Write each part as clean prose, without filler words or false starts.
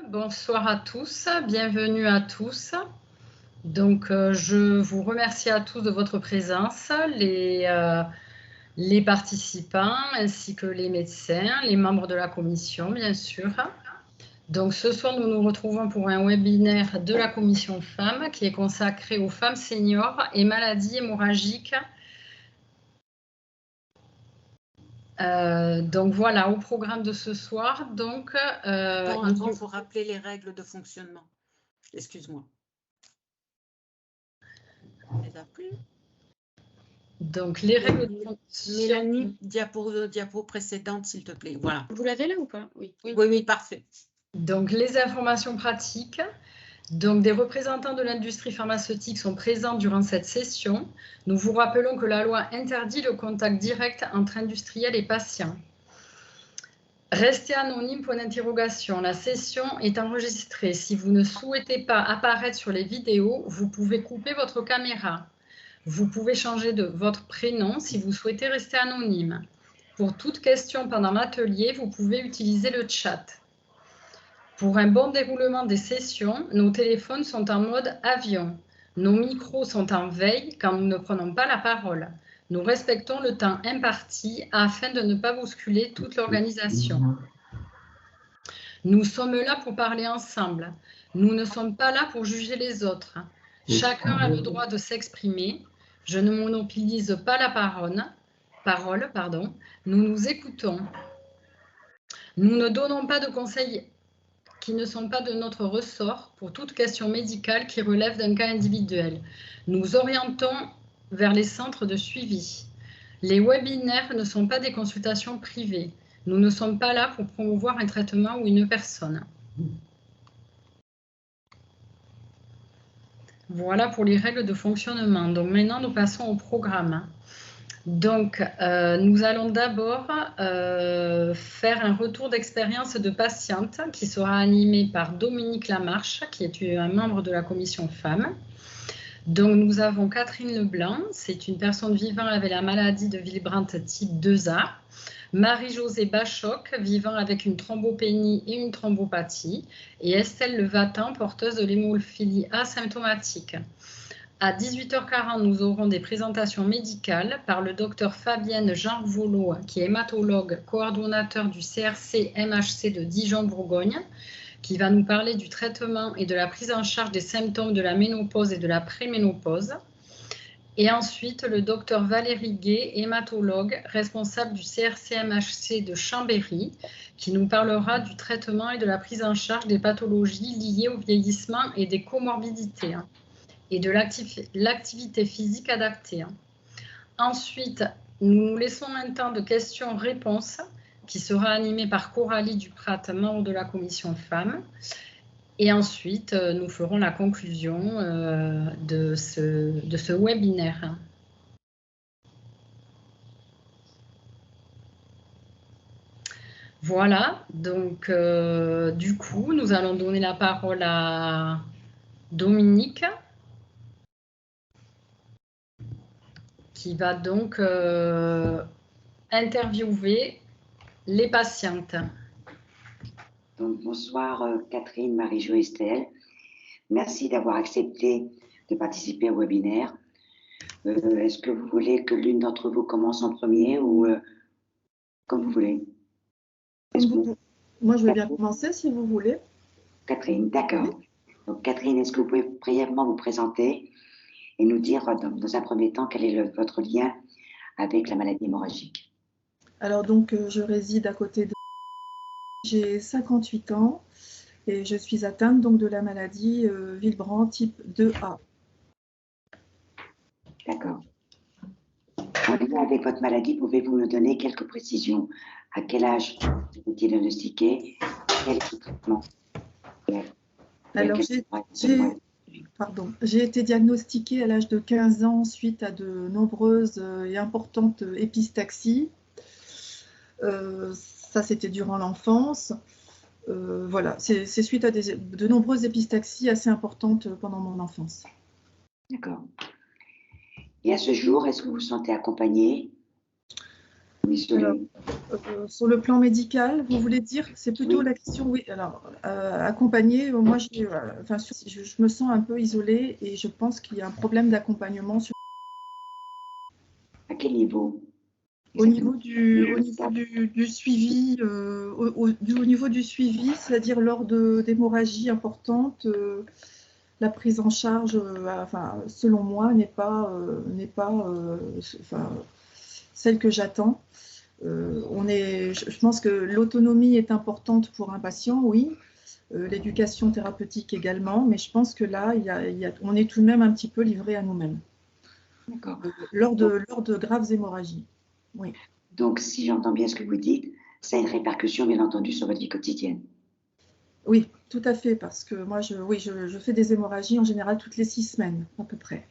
bonsoir à tous, bienvenue à tous. Donc, je vous remercie à tous de votre présence, les participants ainsi que les médecins, les membres de la commission, bien sûr. Donc, ce soir, nous nous retrouvons pour un webinaire de la commission femmes qui est consacré aux femmes seniors et maladies hémorragiques. Donc voilà, au programme de ce soir. Donc, il faut rappeler les règles de fonctionnement. Excuse-moi. Donc les règles de fonctionnement. Mélanie, diapo précédente, s'il te plaît. Voilà. Vous l'avez là ou pas? Oui. Oui, parfait. Donc les informations pratiques. Donc, des représentants de l'industrie pharmaceutique sont présents durant cette session. Nous vous rappelons que la loi interdit le contact direct entre industriels et patients. Restez anonyme, point d'interrogation. La session est enregistrée. Si vous ne souhaitez pas apparaître sur les vidéos, vous pouvez couper votre caméra. Vous pouvez changer de votre prénom si vous souhaitez rester anonyme. Pour toute question pendant l'atelier, vous pouvez utiliser le chat. Pour un bon déroulement des sessions, nos téléphones sont en mode avion. Nos micros sont en veille quand nous ne prenons pas la parole. Nous respectons le temps imparti afin de ne pas bousculer toute l'organisation. Nous sommes là pour parler ensemble. Nous ne sommes pas là pour juger les autres. Chacun a le droit de s'exprimer. Je ne monopolise pas la parole. Nous nous écoutons. Nous ne donnons pas de conseils qui ne sont pas de notre ressort pour toute question médicale qui relève d'un cas individuel. Nous orientons vers les centres de suivi. Les webinaires ne sont pas des consultations privées. Nous ne sommes pas là pour promouvoir un traitement ou une personne. Voilà pour les règles de fonctionnement. Donc maintenant, nous passons au programme. Donc, nous allons d'abord faire un retour d'expérience de patiente qui sera animé par Dominique Lamarche, qui est un membre de la commission femmes. Donc, nous avons Catherine Leblanc, c'est une personne vivant avec la maladie de Willebrand type 2A. Marie-Josée Bachoc, vivant avec une thrombopénie et une thrombopathie. Et Estelle Levatan, porteuse de l'hémophilie asymptomatique. À 18h40, nous aurons des présentations médicales par le docteur Fabienne Jean-Volo, qui est hématologue, coordonnateur du CRC-MHC de Dijon-Bourgogne, qui va nous parler du traitement et de la prise en charge des symptômes de la ménopause et de la préménopause. Et ensuite, le docteur Valérie Gay, hématologue, responsable du CRC-MHC de Chambéry, qui nous parlera du traitement et de la prise en charge des pathologies liées au vieillissement et des comorbidités et de l'activité physique adaptée. Ensuite, nous laissons un temps de questions-réponses qui sera animé par Coralie Duprat, membre de la commission femmes. Et ensuite, nous ferons la conclusion de ce webinaire. Voilà, donc du coup, nous allons donner la parole à Dominique, qui va donc interviewer les patientes. Donc, bonsoir Catherine, Marie-Jo, Estelle. Merci d'avoir accepté de participer au webinaire. Est-ce que vous voulez que l'une d'entre vous commence en premier ou comme vous voulez? Moi, je vais bien commencer si vous voulez. Catherine, d'accord. Donc, Catherine, est-ce que vous pouvez brièvement vous présenter et nous dire dans un premier temps quel est votre lien avec la maladie hémorragique? Alors, donc, je réside à côté de... J'ai 58 ans et je suis atteinte donc de la maladie Willebrand type 2A. D'accord. En lien avec votre maladie, pouvez-vous nous donner quelques précisions? À quel âge vous étiez diagnostiqué? Quel est le traitement? Alors, j'ai été diagnostiquée à l'âge de 15 ans suite à de nombreuses et importantes épistaxies. Ça, c'était durant l'enfance. Voilà, c'est suite à de nombreuses épistaxies assez importantes pendant mon enfance. D'accord. Et à ce jour, est-ce que vous vous sentez accompagné? isolé. Sur le plan médical, vous voulez dire, c'est plutôt Oui. la question, oui. Alors, accompagner, moi, je me sens un peu isolée et je pense qu'il y a un problème d'accompagnement À quel niveau? au niveau du suivi, au niveau du suivi, c'est-à-dire lors d'hémorragies importantes, la prise en charge, enfin, selon moi, n'est pas celle que j'attends. Je pense que l'autonomie est importante pour un patient, oui, l'éducation thérapeutique également, mais je pense que là, on est tout de même un petit peu livré à nous-mêmes. D'accord. Lors de graves hémorragies. Oui. Donc, si j'entends bien ce que vous dites, ça a une répercussion, bien entendu, sur votre vie quotidienne. Oui, tout à fait, parce que moi, je fais des hémorragies en général toutes les 6 semaines, à peu près.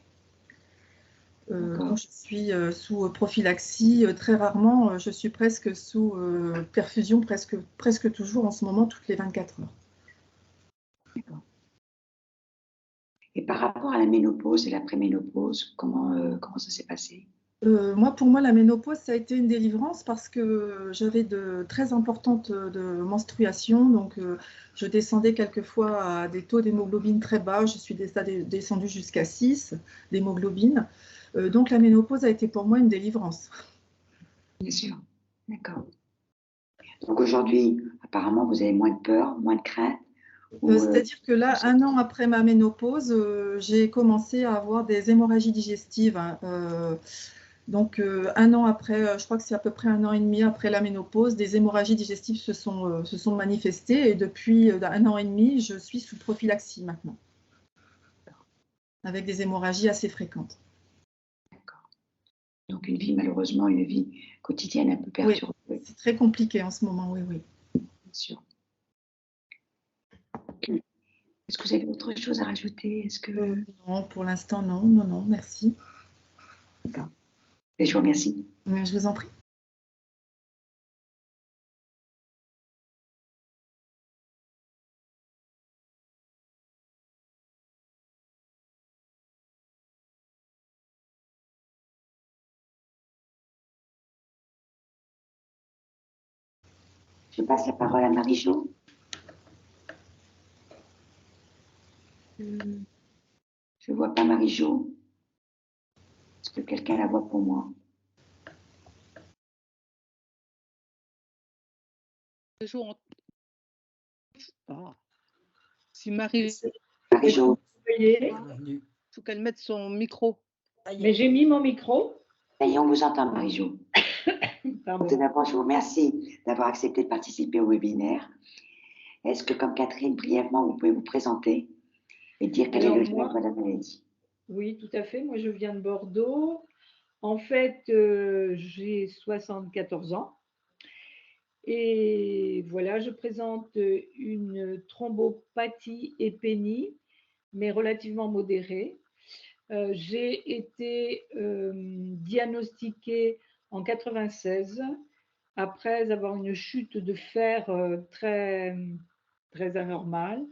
Donc je suis sous prophylaxie, très rarement, je suis presque sous perfusion, presque toujours en ce moment, toutes les 24 heures. D'accord. Et par rapport à la ménopause et l'après-ménopause, comment ça s'est passé? Pour moi, la ménopause, ça a été une délivrance parce que j'avais de très importantes de menstruations, donc je descendais quelquefois à des taux d'hémoglobine très bas, je suis descendue jusqu'à 6 d'hémoglobine. Donc la ménopause a été pour moi une délivrance. Bien sûr, d'accord. Donc aujourd'hui, apparemment, vous avez moins de peur, moins de crainte. C'est-à-dire que là, 1 an après ma ménopause, j'ai commencé à avoir des hémorragies digestives. Donc 1 an après, je crois que c'est à peu près 1 an et demi après la ménopause, des hémorragies digestives se sont manifestées et depuis 1 an et demi, je suis sous prophylaxie maintenant, avec des hémorragies assez fréquentes. D'accord. Donc malheureusement, une vie quotidienne un peu perturbée. Oui, c'est très compliqué en ce moment, oui, oui. Bien sûr. Est-ce que vous avez autre chose à rajouter? Non, pour l'instant, non, merci. D'accord. Et je vous remercie. Je vous en prie. Je passe la parole à Marie-Jo. Je ne vois pas Marie-Jo. Est-ce que quelqu'un la voit pour moi? Si Marie-Jo, il faut qu'elle mette son micro. Mais j'ai mis mon micro. Ça y est, on vous entend, Marie-Jo. Pardon. Tout d'abord, je vous remercie d'avoir accepté de participer au webinaire. Est-ce que, comme Catherine, brièvement, vous pouvez vous présenter et dire quel est le lien de la maladie? Oui, tout à fait. Moi, je viens de Bordeaux. En fait, j'ai 74 ans. Et voilà, je présente une thrombopathie et pénie, mais relativement modérée. J'ai été diagnostiquée en 96 après avoir une chute de fer très, très anormale.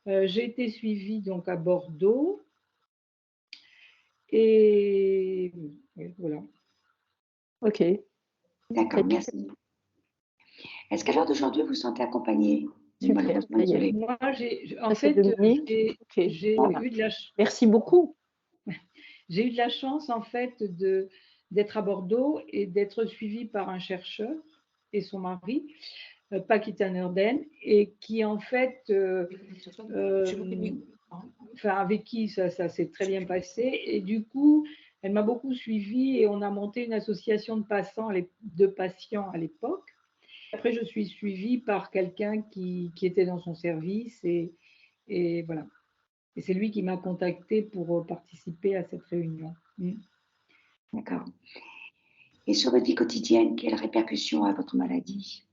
J'ai été suivie donc à Bordeaux et voilà. Ok. D'accord, merci. Est-ce qu'à l'heure d'aujourd'hui, vous vous sentez accompagnée? Super, ça y est. Moi, en Ça, c'est fait, Dominique. j'ai Voilà. eu de la Merci beaucoup. J'ai eu de la chance, en fait, d'être à Bordeaux et d'être suivie par un chercheur et son mari, Paquita Nurden, et qui, en fait, enfin, avec qui ça s'est très bien passé. Et du coup, elle m'a beaucoup suivie et on a monté une association de patients à l'époque. Après, je suis suivie par quelqu'un qui était dans son service et voilà. Et c'est lui qui m'a contactée pour participer à cette réunion. D'accord. Et sur votre vie quotidienne, quelles répercussions a votre maladie?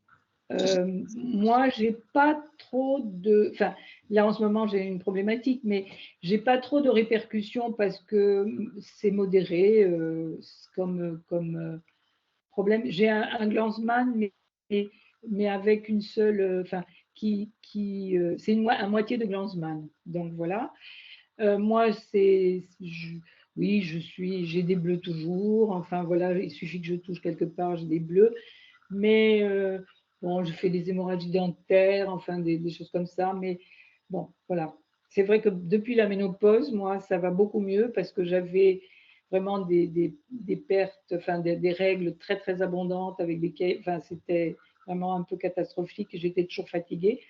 Moi, j'ai pas trop de... Enfin, là, en ce moment, j'ai une problématique, mais j'ai pas trop de répercussions parce que c'est modéré comme problème. J'ai un Glanzmann, mais avec une seule... Enfin, c'est à moitié de Glanzmann. Donc, voilà. Moi, oui, j'ai des bleus toujours. Enfin, voilà, il suffit que je touche quelque part, j'ai des bleus. Mais bon, je fais des hémorragies dentaires, enfin, des choses comme ça. Mais bon, voilà. C'est vrai que depuis la ménopause, moi, ça va beaucoup mieux parce que j'avais vraiment des pertes, enfin, des règles très, très abondantes avec des... Enfin, c'était vraiment un peu catastrophique. J'étais toujours fatiguée.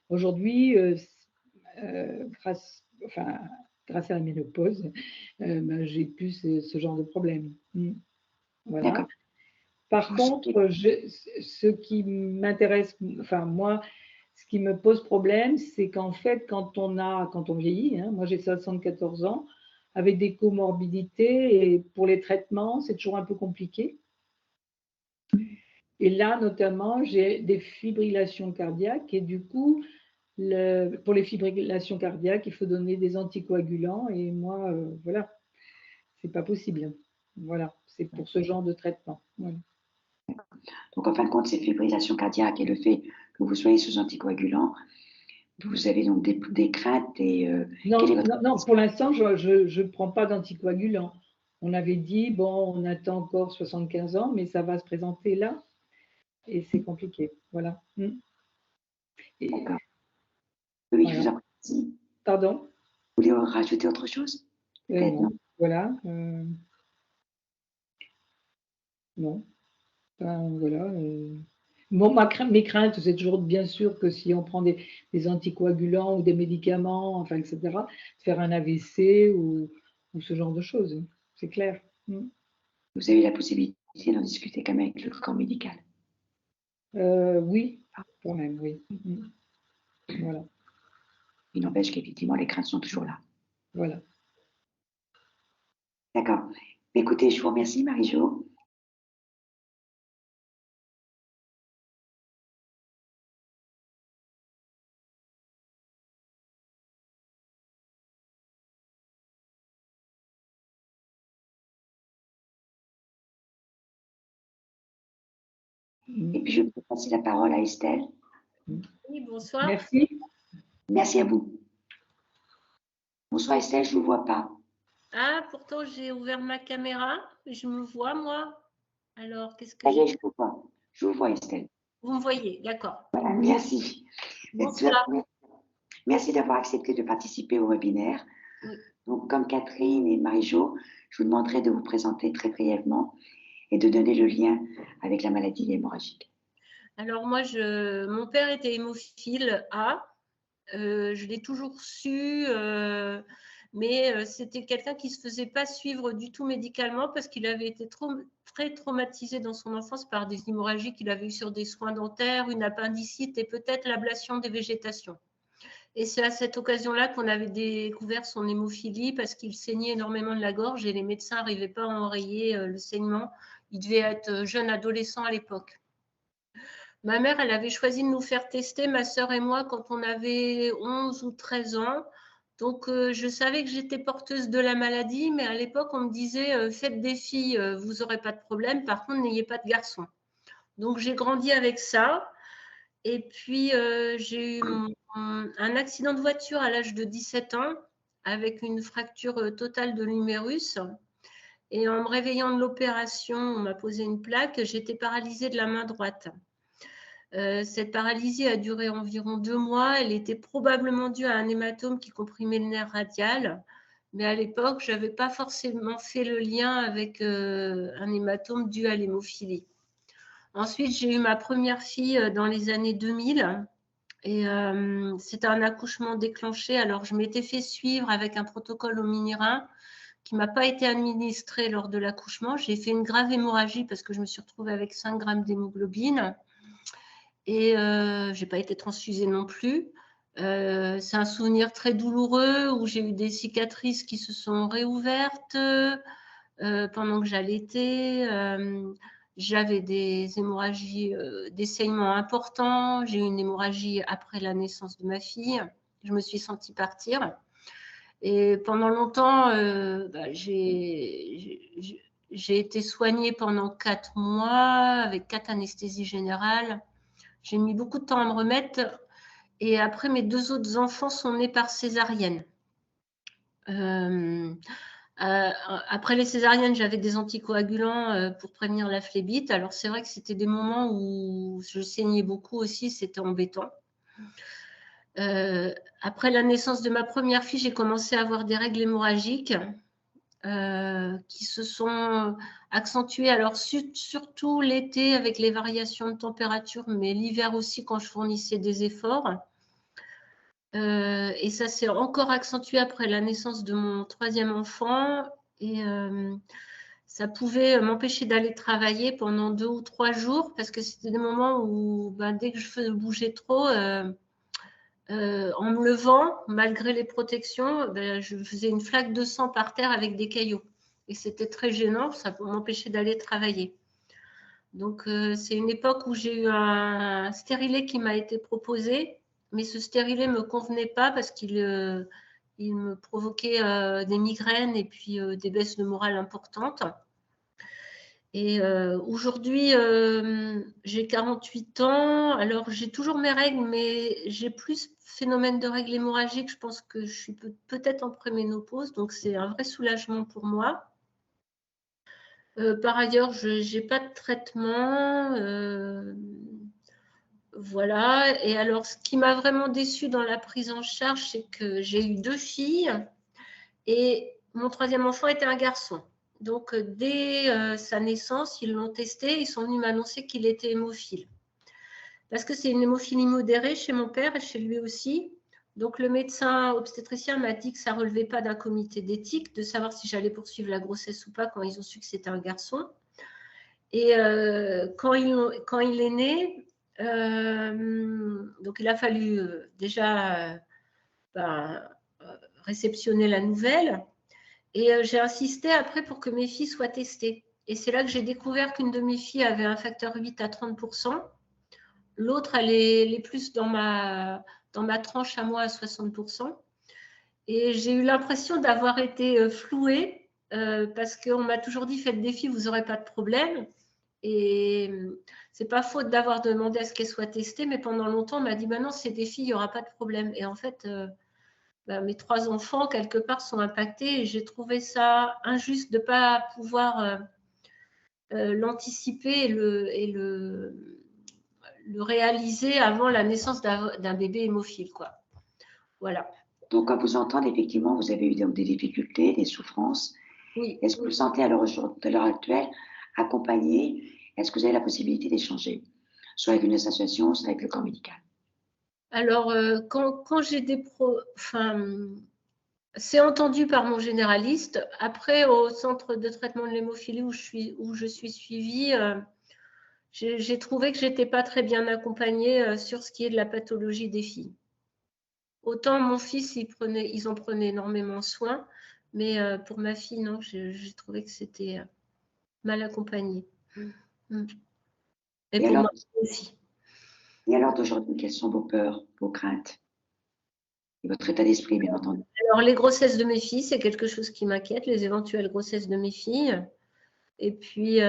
Aujourd'hui, grâce à la ménopause, ben, j'ai plus ce genre de problème. Voilà. D'accord. Par contre, ce qui m'intéresse, enfin moi, ce qui me pose problème, c'est qu'en fait, quand on vieillit, hein, moi j'ai 74 ans, avec des comorbidités, et pour les traitements, c'est toujours un peu compliqué. Et là, notamment, j'ai des fibrillations cardiaques et du coup, pour les fibrillations cardiaques, il faut donner des anticoagulants et moi, voilà, c'est pas possible. Voilà, c'est pour ce genre de traitement. Voilà. Donc, en fin de compte, ces fibrillations cardiaques et le fait que vous soyez sous anticoagulants, vous avez donc des craintes et non, pour l'instant, je ne prends pas d'anticoagulants. On avait dit, bon, on attend encore 75 ans, mais ça va se présenter là et c'est compliqué. Voilà. D'accord. Oui, voilà. je vous en prie. Pardon? Vous voulez rajouter autre chose? Non. Voilà. Non. Enfin, voilà. Bon, mes craintes, c'est toujours bien sûr que si on prend des anticoagulants ou des médicaments, enfin, etc., faire un AVC ou ce genre de choses. C'est clair. Vous avez la possibilité d'en discuter quand même avec le corps médical. Oui, quand même, oui. Voilà. Il n'empêche qu'effectivement, les craintes sont toujours là. Voilà. D'accord. Écoutez, je vous remercie, Marie-Jo. Et puis, je vais passer la parole à Estelle. Oui, bonsoir. Merci. Merci à vous. Bonsoir Estelle, je ne vous vois pas. Ah, pourtant j'ai ouvert ma caméra, je me vois moi. Alors, qu'est-ce que Allez, j'ai? je vous vois. Je vous vois Estelle. Vous me voyez, d'accord. Voilà, merci. Bonsoir. Merci d'avoir accepté de participer au webinaire. Oui. Donc, comme Catherine et Marie-Jo, je vous demanderai de vous présenter très brièvement et de donner le lien avec la maladie hémorragique. Alors moi, mon père était hémophile A. Je l'ai toujours su, mais c'était quelqu'un qui ne se faisait pas suivre du tout médicalement parce qu'il avait été très traumatisé dans son enfance par des hémorragies qu'il avait eues sur des soins dentaires, une appendicite et peut-être l'ablation des végétations. Et c'est à cette occasion-là qu'on avait découvert son hémophilie parce qu'il saignait énormément de la gorge et les médecins n'arrivaient pas à enrayer le saignement. Il devait être jeune adolescent à l'époque. Ma mère, elle avait choisi de nous faire tester, ma sœur et moi, quand on avait 11 ou 13 ans. Donc, je savais que j'étais porteuse de la maladie, mais à l'époque, on me disait, faites des filles, vous n'aurez pas de problème. Par contre, n'ayez pas de garçons. Donc, j'ai grandi avec ça. Et puis, j'ai eu un accident de voiture à l'âge de 17 ans avec une fracture totale de l'humérus. Et en me réveillant de l'opération, on m'a posé une plaque. J'étais paralysée de la main droite. Cette paralysie a duré environ 2 mois. Elle était probablement due à un hématome qui comprimait le nerf radial. Mais à l'époque, je n'avais pas forcément fait le lien avec un hématome dû à l'hémophilie. Ensuite, j'ai eu ma première fille dans les années 2000. Et c'était un accouchement déclenché. Alors, je m'étais fait suivre avec un protocole au mini-rein qui ne m'a pas été administré lors de l'accouchement. J'ai fait une grave hémorragie parce que je me suis retrouvée avec 5 grammes d'hémoglobine. Et je n'ai pas été transfusée non plus. C'est un souvenir très douloureux où j'ai eu des cicatrices qui se sont réouvertes pendant que j'allaitais. J'avais des hémorragies, des saignements importants. J'ai eu une hémorragie après la naissance de ma fille. Je me suis sentie partir. Et pendant longtemps, j'ai été soignée pendant 4 mois avec 4 anesthésies générales. J'ai mis beaucoup de temps à me remettre. Et après, mes 2 autres enfants sont nés par césarienne. Après les césariennes, j'avais des anticoagulants pour prévenir la phlébite. Alors, c'est vrai que c'était des moments où je saignais beaucoup aussi, c'était embêtant. Après la naissance de ma première fille, j'ai commencé à avoir des règles hémorragiques qui se sont accentuées. Alors, surtout l'été avec les variations de température, mais l'hiver aussi quand je fournissais des efforts. Et ça s'est encore accentué après la naissance de mon troisième enfant. Et ça pouvait m'empêcher d'aller travailler pendant 2 ou 3 jours parce que c'était des moments où dès que je bougeais trop, en me levant, malgré les protections, je faisais une flaque de sang par terre avec des cailloux. Et c'était très gênant, ça m'empêchait d'aller travailler. Donc, c'est une époque où j'ai eu un stérilet qui m'a été proposé, mais ce stérilet ne me convenait pas parce qu'il me provoquait des migraines et puis des baisses de morale importantes. Et aujourd'hui, j'ai 48 ans. Alors, j'ai toujours mes règles, mais j'ai plus phénomène de règles hémorragiques. Je pense que je suis peut-être en préménopause, donc c'est un vrai soulagement pour moi. Par ailleurs, je n'ai pas de traitement. Voilà. Et alors, ce qui m'a vraiment déçue dans la prise en charge, c'est que j'ai eu 2 filles et mon troisième enfant était un garçon. Donc, dès sa naissance, ils l'ont testé, ils sont venus m'annoncer qu'il était hémophile. Parce que c'est une hémophilie modérée chez mon père et chez lui aussi. Donc, le médecin obstétricien m'a dit que ça ne relevait pas d'un comité d'éthique, de savoir si j'allais poursuivre la grossesse ou pas quand ils ont su que c'était un garçon. Et quand il est né, donc il a fallu déjà réceptionner la nouvelle. Et j'ai insisté après pour que mes filles soient testées. Et c'est là que j'ai découvert qu'une de mes filles avait un facteur 8 à 30%. L'autre, elle est plus dans ma tranche à moi à 60%. Et j'ai eu l'impression d'avoir été flouée parce qu'on m'a toujours dit, faites des filles, vous n'aurez pas de problème. Et c'est pas faute d'avoir demandé à ce qu'elles soient testées, mais pendant longtemps, on m'a dit, non, c'est des filles, il n'y aura pas de problème. Et en fait, mes 3 enfants, quelque part, sont impactés. Et j'ai trouvé ça injuste de ne pas pouvoir l'anticiper et le réaliser avant la naissance d'un bébé hémophile, quoi. Voilà. Donc, à vous entendre, effectivement, vous avez eu des difficultés, des souffrances. Oui. Est-ce que vous vous sentez à l'heure actuelle accompagné? Est-ce que vous avez la possibilité d'échanger, soit avec une association, soit avec le corps médical? Alors, quand j'ai c'est entendu par mon généraliste. Après, au centre de traitement de l'hémophilie où je suis suivie, j'ai trouvé que je n'étais pas très bien accompagnée sur ce qui est de la pathologie des filles. Autant mon fils, ils en prenaient énormément soin, mais pour ma fille, non, j'ai trouvé que c'était mal accompagné. Et pour moi aussi. Et alors d'aujourd'hui, quelles sont vos peurs, vos craintes et votre état d'esprit, bien entendu? Alors, les grossesses de mes filles, c'est quelque chose qui m'inquiète, les éventuelles grossesses de mes filles. Et puis,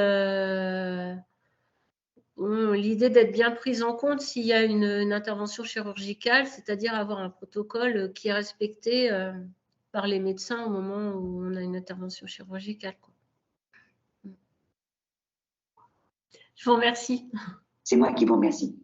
l'idée d'être bien prise en compte s'il y a une intervention chirurgicale, c'est-à-dire avoir un protocole qui est respecté par les médecins au moment où on a une intervention chirurgicale, quoi. Je vous remercie. C'est moi qui vous remercie.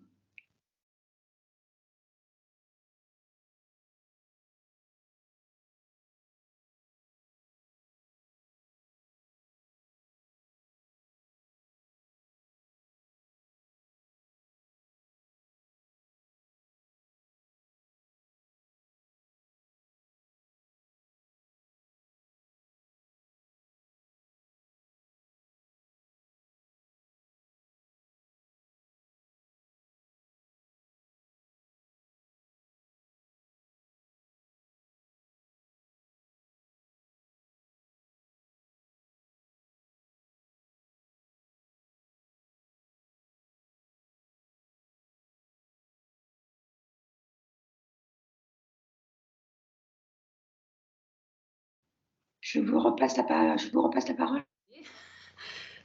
Je vous repasse la parole.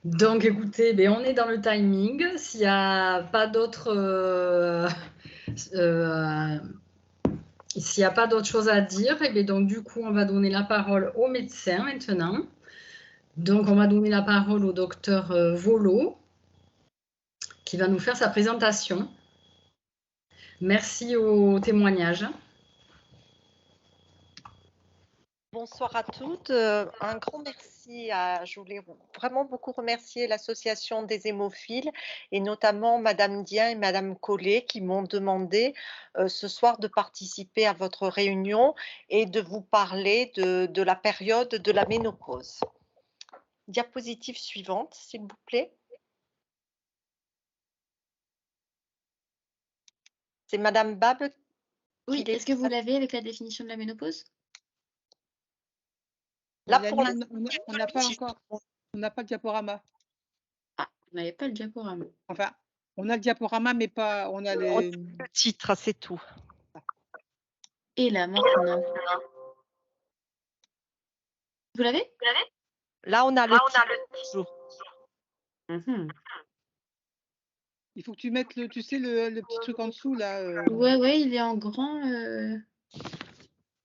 Donc, écoutez, on est dans le timing. S'il n'y a pas d'autres S'il n'y a pas d'autre chose à dire, et bien donc du coup, on va donner la parole au médecin maintenant. Donc, on va donner la parole au docteur Volo, qui va nous faire sa présentation. Merci au témoignage. Bonsoir à toutes. Un grand merci je voulais vraiment beaucoup remercier l'association des hémophiles et notamment Madame Dien et Madame Collet qui m'ont demandé ce soir de participer à votre réunion et de vous parler de la période de la ménopause. Diapositive suivante, s'il vous plaît. C'est Madame Bab. Oui, est-ce que vous l'avez avec la définition de la ménopause? Là, On pour l'a l'instant, mis, on n'a pas encore, on n'a pas de diaporama. Ah, on n'avait pas le diaporama. Enfin, on a le diaporama, mais pas, on a les. le titre, c'est tout. Et là, maintenant. Vous l'avez? Là, on a le titre. Il faut que tu mettes le, tu sais, le petit truc en dessous là. Ouais, il est en grand.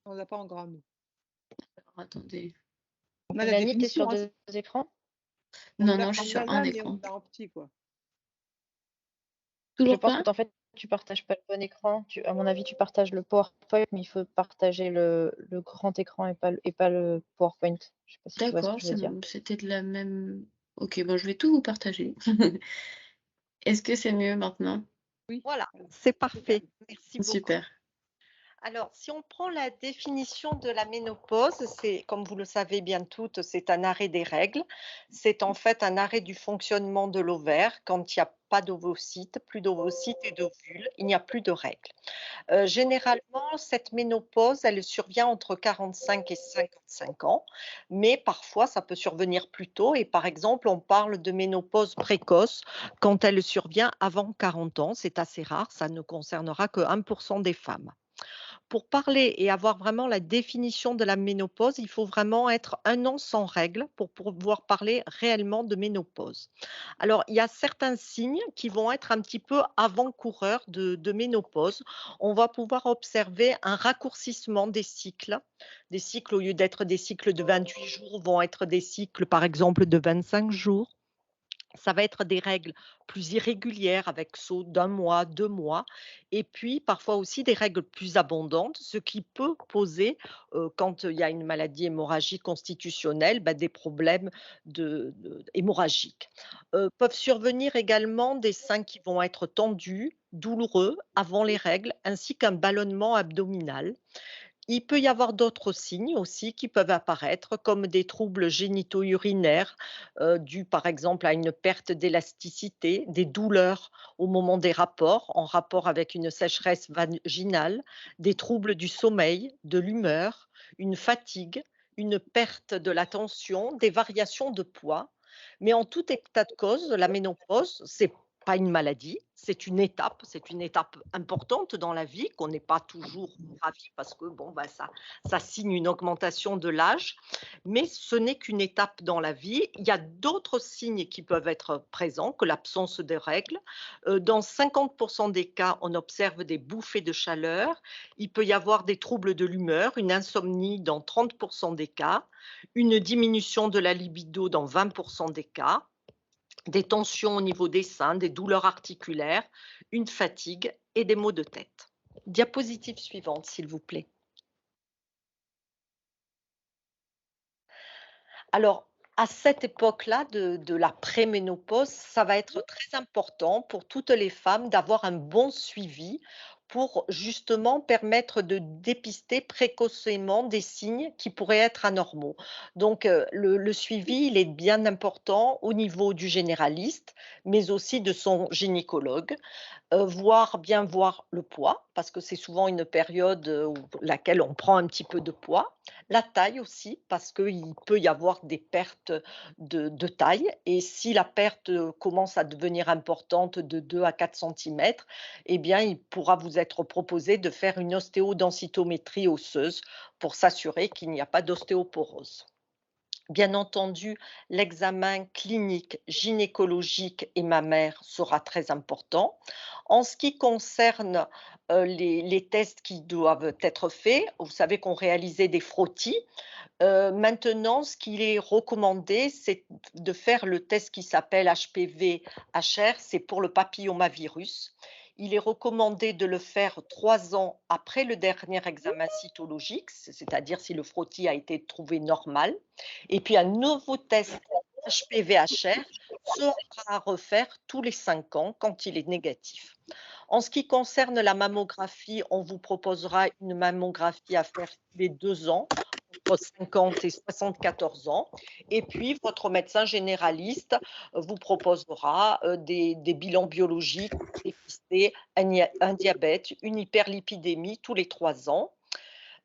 On l'a pas en grand. Nous. Alors, attendez. On a la Mélanie, t'es définition. sur deux écrans? Non, je suis sur un écran. On a en petit, quoi. Toujours Je pense pas? que en fait, tu partages pas le bon écran. À mon avis, tu partages le PowerPoint, mais il faut partager le grand écran et pas le PowerPoint. Je sais pas si tu vois ce que D'accord, je veux dire. c'était de la même. Ok, bon, je vais tout vous partager. Est-ce que c'est mieux maintenant? Oui. Voilà, c'est parfait. Merci beaucoup. Super. Alors, si on prend la définition de la ménopause, c'est, comme vous le savez bien toutes, c'est un arrêt des règles. C'est en fait un arrêt du fonctionnement de l'ovaire quand il n'y a pas d'ovocytes, plus d'ovocytes et d'ovules, il n'y a plus de règles. Généralement, cette ménopause, elle survient entre 45 et 55 ans, mais parfois, ça peut survenir plus tôt. Et par exemple, on parle de ménopause précoce quand elle survient avant 40 ans. C'est assez rare, ça ne concernera que 1% des femmes. Pour parler et avoir vraiment la définition de la ménopause, il faut vraiment être 1 an sans règles pour pouvoir parler réellement de ménopause. Alors, il y a certains signes qui vont être un petit peu avant-coureurs de ménopause. On va pouvoir observer un raccourcissement des cycles. Des cycles, au lieu d'être des cycles de 28 jours, vont être des cycles, par exemple, de 25 jours. Ça va être des règles plus irrégulières avec saut d'1 mois, 2 mois et puis parfois aussi des règles plus abondantes, ce qui peut poser, quand il y a une maladie hémorragique constitutionnelle, des problèmes hémorragiques. Peuvent survenir également des seins qui vont être tendus, douloureux avant les règles, ainsi qu'un ballonnement abdominal. Il peut y avoir d'autres signes aussi qui peuvent apparaître, comme des troubles génito-urinaires, dus par exemple à une perte d'élasticité, des douleurs au moment des rapports, en rapport avec une sécheresse vaginale, des troubles du sommeil, de l'humeur, une fatigue, une perte de l'attention, des variations de poids. Mais en tout état de cause, la ménopause, c'est pas une maladie, c'est une étape importante dans la vie, qu'on n'est pas toujours ravi parce que ça signe une augmentation de l'âge, mais ce n'est qu'une étape dans la vie. Il y a d'autres signes qui peuvent être présents que l'absence de règles. Dans 50% des cas, on observe des bouffées de chaleur. Il peut y avoir des troubles de l'humeur, une insomnie dans 30% des cas, une diminution de la libido dans 20% des cas, des tensions au niveau des seins, des douleurs articulaires, une fatigue et des maux de tête. Diapositive suivante, s'il vous plaît. Alors, à cette époque-là de la préménopause, ça va être très important pour toutes les femmes d'avoir un bon suivi pour justement permettre de dépister précocement des signes qui pourraient être anormaux. Donc, le suivi, il est bien important au niveau du généraliste, mais aussi de son gynécologue. Bien voir le poids, parce que c'est souvent une période où laquelle on prend un petit peu de poids. La taille aussi, parce qu'il peut y avoir des pertes de taille et si la perte, commence à devenir importante de 2 à 4 centimètres, eh bien, il pourra vous être proposé de faire une ostéodensitométrie osseuse pour s'assurer qu'il n'y a pas d'ostéoporose. Bien entendu, l'examen clinique, gynécologique et mammaire sera très important. En ce qui concerne les tests qui doivent être faits, vous savez qu'on réalisait des frottis. Maintenant, ce qu'il est recommandé, c'est de faire le test qui s'appelle HPV-HR, c'est pour le papillomavirus. Il est recommandé de le faire 3 ans après le dernier examen cytologique, c'est-à-dire si le frottis a été trouvé normal. Et puis un nouveau test HPV-HR sera à refaire tous les 5 ans quand il est négatif. En ce qui concerne la mammographie, on vous proposera une mammographie à faire tous les 2 ans, entre 50 et 74 ans. Et puis, votre médecin généraliste vous proposera des bilans biologiques, dépister un diabète, une hyperlipidémie tous les 3 ans.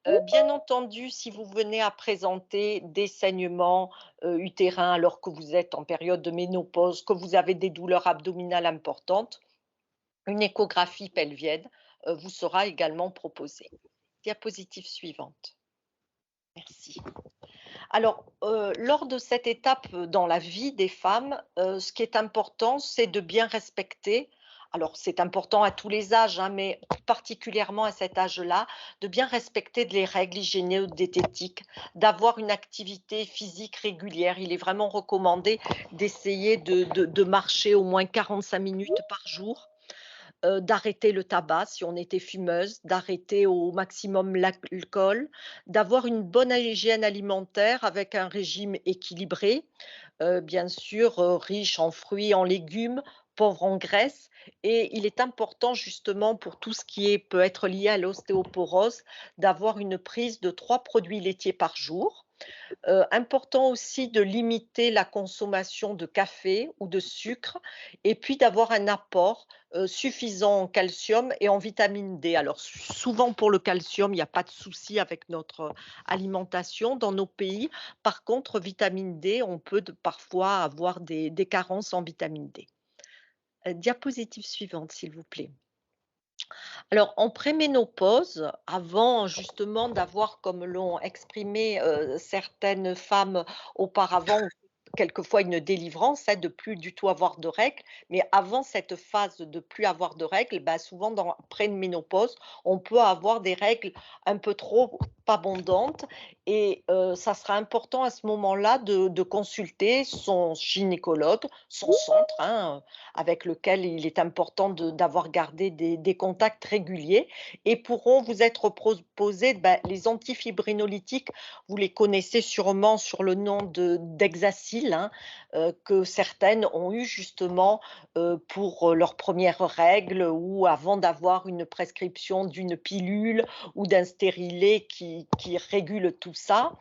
Bien entendu, si vous venez à présenter des saignements utérins alors que vous êtes en période de ménopause, que vous avez des douleurs abdominales importantes, une échographie pelvienne vous sera également proposée. Diapositive suivante. Merci. Alors, lors de cette étape dans la vie des femmes, ce qui est important, c'est de bien respecter, alors c'est important à tous les âges, hein, mais particulièrement à cet âge-là, de bien respecter les règles hygiéno-diététiques, d'avoir une activité physique régulière. Il est vraiment recommandé d'essayer de marcher au moins 45 minutes par jour. D'arrêter le tabac si on était fumeuse, d'arrêter au maximum l'alcool, d'avoir une bonne hygiène alimentaire avec un régime équilibré, bien sûr riche en fruits, en légumes, pauvre en graisse. Et il est important justement pour tout ce qui peut être lié à l'ostéoporose d'avoir une prise de 3 produits laitiers par jour. Important aussi de limiter la consommation de café ou de sucre et puis d'avoir un apport suffisant en calcium et en vitamine D. Alors souvent pour le calcium, il n'y a pas de souci avec notre alimentation dans nos pays. Par contre, vitamine D, on peut parfois avoir des carences en vitamine D. Diapositive suivante, s'il vous plaît. Alors, en préménopause, avant justement d'avoir, comme l'ont exprimé certaines femmes auparavant, quelquefois une délivrance, hein, de plus du tout avoir de règles, mais avant cette phase de plus avoir de règles, bah, souvent dans préménopause, on peut avoir des règles un peu trop abondantes et ça sera important à ce moment-là de consulter son gynécologue, son centre, hein, avec lequel il est important d'avoir gardé des contacts réguliers et pourront vous être proposés les antifibrinolytiques. Vous les connaissez sûrement sur le nom d'Hexacil, hein, que certaines ont eu justement pour leurs premières règles ou avant d'avoir une prescription d'une pilule ou d'un stérilet qui régule tout ça.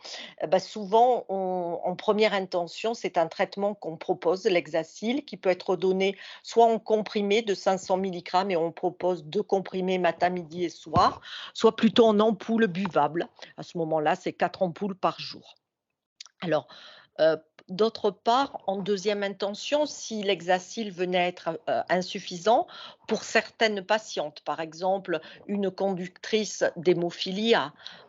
Souvent, en première intention, c'est un traitement qu'on propose, l'Hexacil, qui peut être donné soit en comprimé de 500 mg et on propose 2 comprimés matin, midi et soir, soit plutôt en ampoules buvables. À ce moment-là, c'est 4 ampoules par jour. Alors, d'autre part, en deuxième intention, si l'Hexacil venait à être insuffisant, pour certaines patientes, par exemple une conductrice d'hémophilie,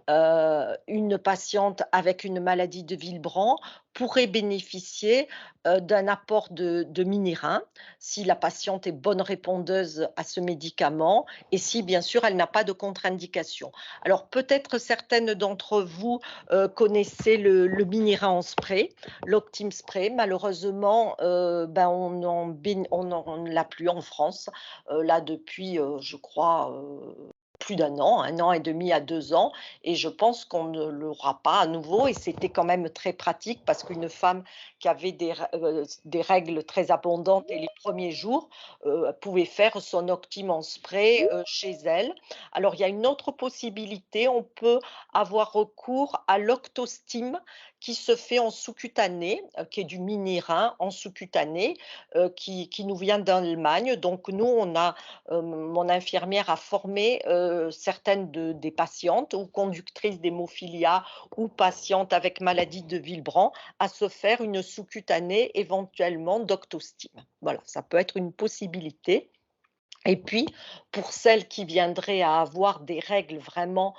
une patiente avec une maladie de Willebrand pourrait bénéficier d'un apport de mini-rein si la patiente est bonne répondeuse à ce médicament et si bien sûr elle n'a pas de contre-indication. Alors peut-être certaines d'entre vous connaissez le mini-rein en spray, l'Optim Spray. Malheureusement, on n'en l'a plus en France, là depuis je crois plus d'1 an, 1 an et demi à 2 ans et je pense qu'on ne l'aura pas à nouveau et c'était quand même très pratique parce qu'une femme qui avait des règles très abondantes et les premiers jours pouvait faire son Optim en spray chez elle. Alors il y a une autre possibilité, on peut avoir recours à l'Octostim qui se fait en sous-cutané, qui est du mini-rein en sous-cutané, qui nous vient d'Allemagne. Donc nous, mon infirmière a formé certaines des patientes ou conductrices d'hémophilia ou patientes avec maladie de Willebrand à se faire une sous-cutanée éventuellement d'Octostim. Voilà, ça peut être une possibilité. Et puis, pour celles qui viendraient à avoir des règles vraiment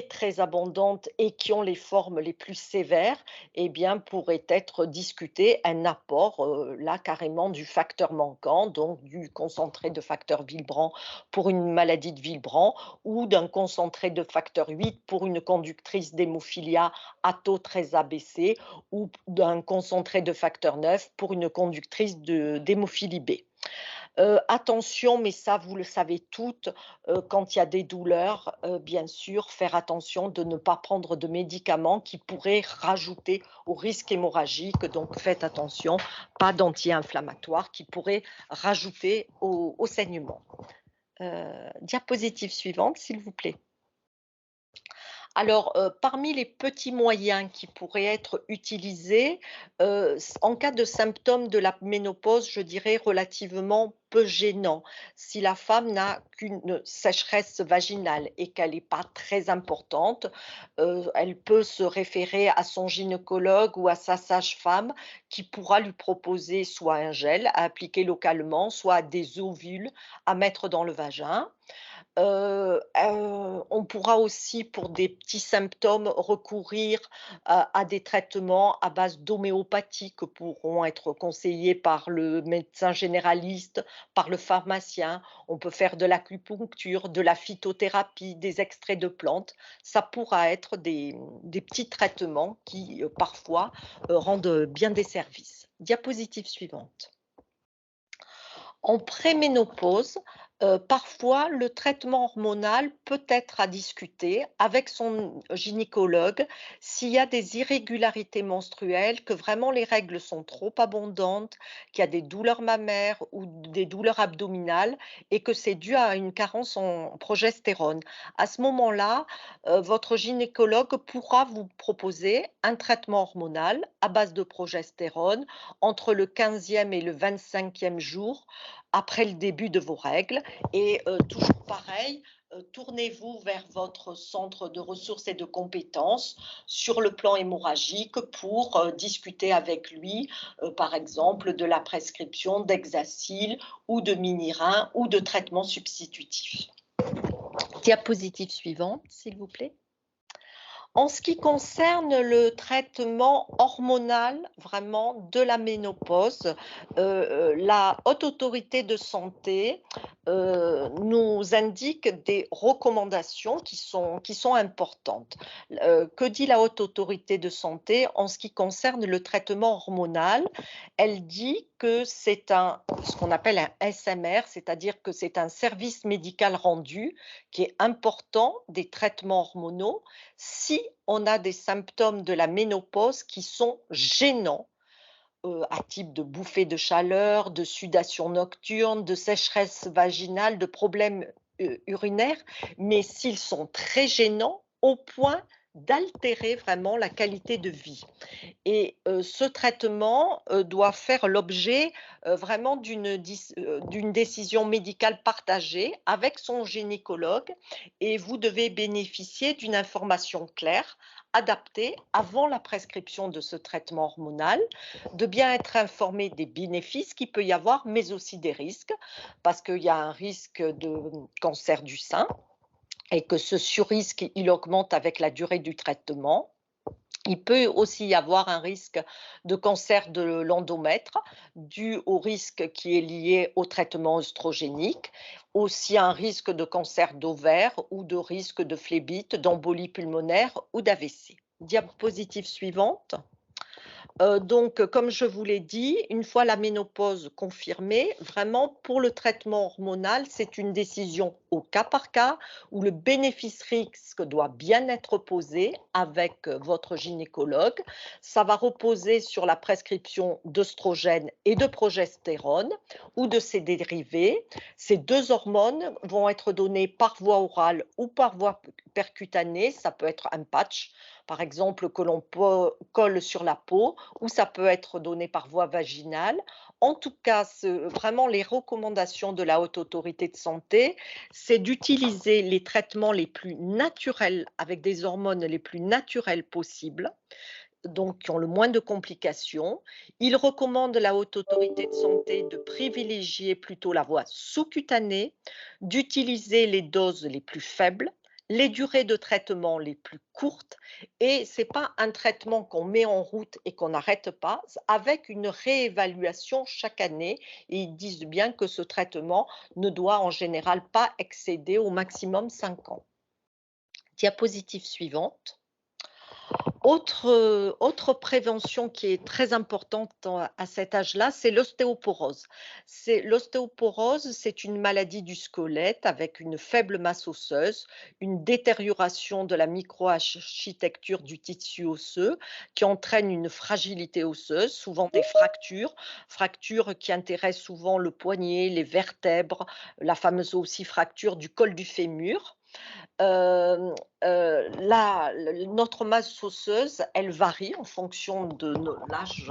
très abondantes et qui ont les formes les plus sévères, eh bien, pourrait être discuté un apport, là, carrément du facteur manquant, donc du concentré de facteur Villebrand pour une maladie de Villebrand ou d'un concentré de facteur 8 pour une conductrice d'hémophilia à taux très abaissé ou d'un concentré de facteur 9 pour une conductrice d'hémophilie B. Attention, mais ça vous le savez toutes, quand il y a des douleurs, bien sûr, faire attention de ne pas prendre de médicaments qui pourraient rajouter au risque hémorragique. Donc faites attention, pas d'anti-inflammatoires qui pourraient rajouter au saignement. Diapositive suivante, s'il vous plaît. Alors, parmi les petits moyens qui pourraient être utilisés, en cas de symptômes de la ménopause, je dirais relativement peu gênants. Si la femme n'a qu'une sécheresse vaginale et qu'elle n'est pas très importante, elle peut se référer à son gynécologue ou à sa sage-femme qui pourra lui proposer soit un gel à appliquer localement, soit des ovules à mettre dans le vagin. On pourra aussi, pour des petits symptômes, recourir à des traitements à base d'homéopathie que pourront être conseillés par le médecin généraliste, par le pharmacien. On peut faire de l'acupuncture, de la phytothérapie, des extraits de plantes. Ça pourra être des petits traitements qui, parfois, rendent bien des services. Diapositive suivante. En préménopause, parfois, le traitement hormonal peut être à discuter avec son gynécologue s'il y a des irrégularités menstruelles, que vraiment les règles sont trop abondantes, qu'il y a des douleurs mammaires ou des douleurs abdominales et que c'est dû à une carence en progestérone. À ce moment-là, votre gynécologue pourra vous proposer un traitement hormonal à base de progestérone entre le 15e et le 25e jour après le début de vos règles. Et toujours pareil, tournez-vous vers votre centre de ressources et de compétences sur le plan hémorragique pour discuter avec lui, par exemple, de la prescription d'Hexacil ou de Minirin ou de traitements substitutifs. Diapositive suivante, s'il vous plaît. En ce qui concerne le traitement hormonal vraiment de la ménopause, la Haute Autorité de Santé nous indique des recommandations qui sont importantes. Que dit la Haute Autorité de Santé en ce qui concerne le traitement hormonal? Elle dit que c'est ce qu'on appelle un SMR, c'est-à-dire que c'est un service médical rendu qui est important des traitements hormonaux si on a des symptômes de la ménopause qui sont gênants, à type de bouffées de chaleur, de sudation nocturne, de sécheresse vaginale, de problèmes urinaires, mais s'ils sont très gênants au point d'altérer vraiment la qualité de vie. Et ce traitement doit faire l'objet vraiment d'une décision médicale partagée avec son gynécologue et vous devez bénéficier d'une information claire, adaptée avant la prescription de ce traitement hormonal, de bien être informé des bénéfices qu'il peut y avoir, mais aussi des risques, parce qu'il y a un risque de cancer du sein, et que ce surrisque, il augmente avec la durée du traitement. Il peut aussi y avoir un risque de cancer de l'endomètre dû au risque qui est lié au traitement œstrogénique, aussi un risque de cancer d'ovaire ou de risque de phlébite, d'embolie pulmonaire ou d'AVC. Diapositive suivante. Donc, comme je vous l'ai dit, une fois la ménopause confirmée, vraiment pour le traitement hormonal, c'est une décision au cas par cas où le bénéfice-risque doit bien être posé avec votre gynécologue. Ça va reposer sur la prescription d'œstrogène et de progestérone ou de ses dérivés. Ces deux hormones vont être données par voie orale ou par voie percutanée. Ça peut être un patch, par exemple, que l'on colle sur la peau, ou ça peut être donné par voie vaginale. En tout cas, vraiment les recommandations de la Haute Autorité de Santé, c'est d'utiliser les traitements les plus naturels, avec des hormones les plus naturelles possibles, donc qui ont le moins de complications. Il recommande la Haute Autorité de Santé de privilégier plutôt la voie sous-cutanée, d'utiliser les doses les plus faibles, les durées de traitement les plus courtes et ce n'est pas un traitement qu'on met en route et qu'on n'arrête pas, avec une réévaluation chaque année. Et ils disent bien que ce traitement ne doit en général pas excéder au maximum 5 ans. Diapositive suivante. Autre prévention qui est très importante à cet âge-là, c'est l'ostéoporose. L'ostéoporose, c'est une maladie du squelette avec une faible masse osseuse, une détérioration de la microarchitecture du tissu osseux qui entraîne une fragilité osseuse, souvent des fractures qui intéressent souvent le poignet, les vertèbres, la fameuse aussi fracture du col du fémur. Notre masse osseuse, elle varie en fonction de l'âge.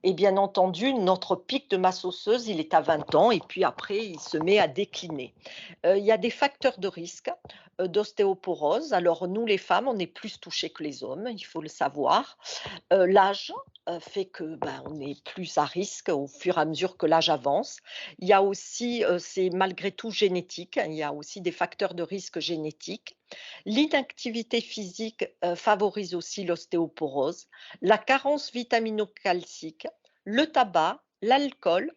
Et bien entendu, notre pic de masse osseuse, il est à 20 ans et puis après, il se met à décliner. Il y a des facteurs de risque d'ostéoporose. Alors nous, les femmes, on est plus touchées que les hommes, il faut le savoir. L'âge fait que on est plus à risque au fur et à mesure que l'âge avance. Il y a aussi, c'est malgré tout génétique, il y a aussi des facteurs de risque génétiques. L'inactivité physique favorise aussi l'ostéoporose, la carence vitamino-calcique, le tabac, l'alcool,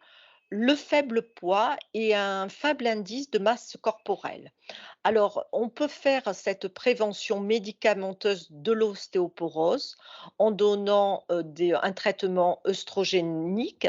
le faible poids et un faible indice de masse corporelle. Alors, on peut faire cette prévention médicamenteuse de l'ostéoporose en donnant un traitement œstrogénique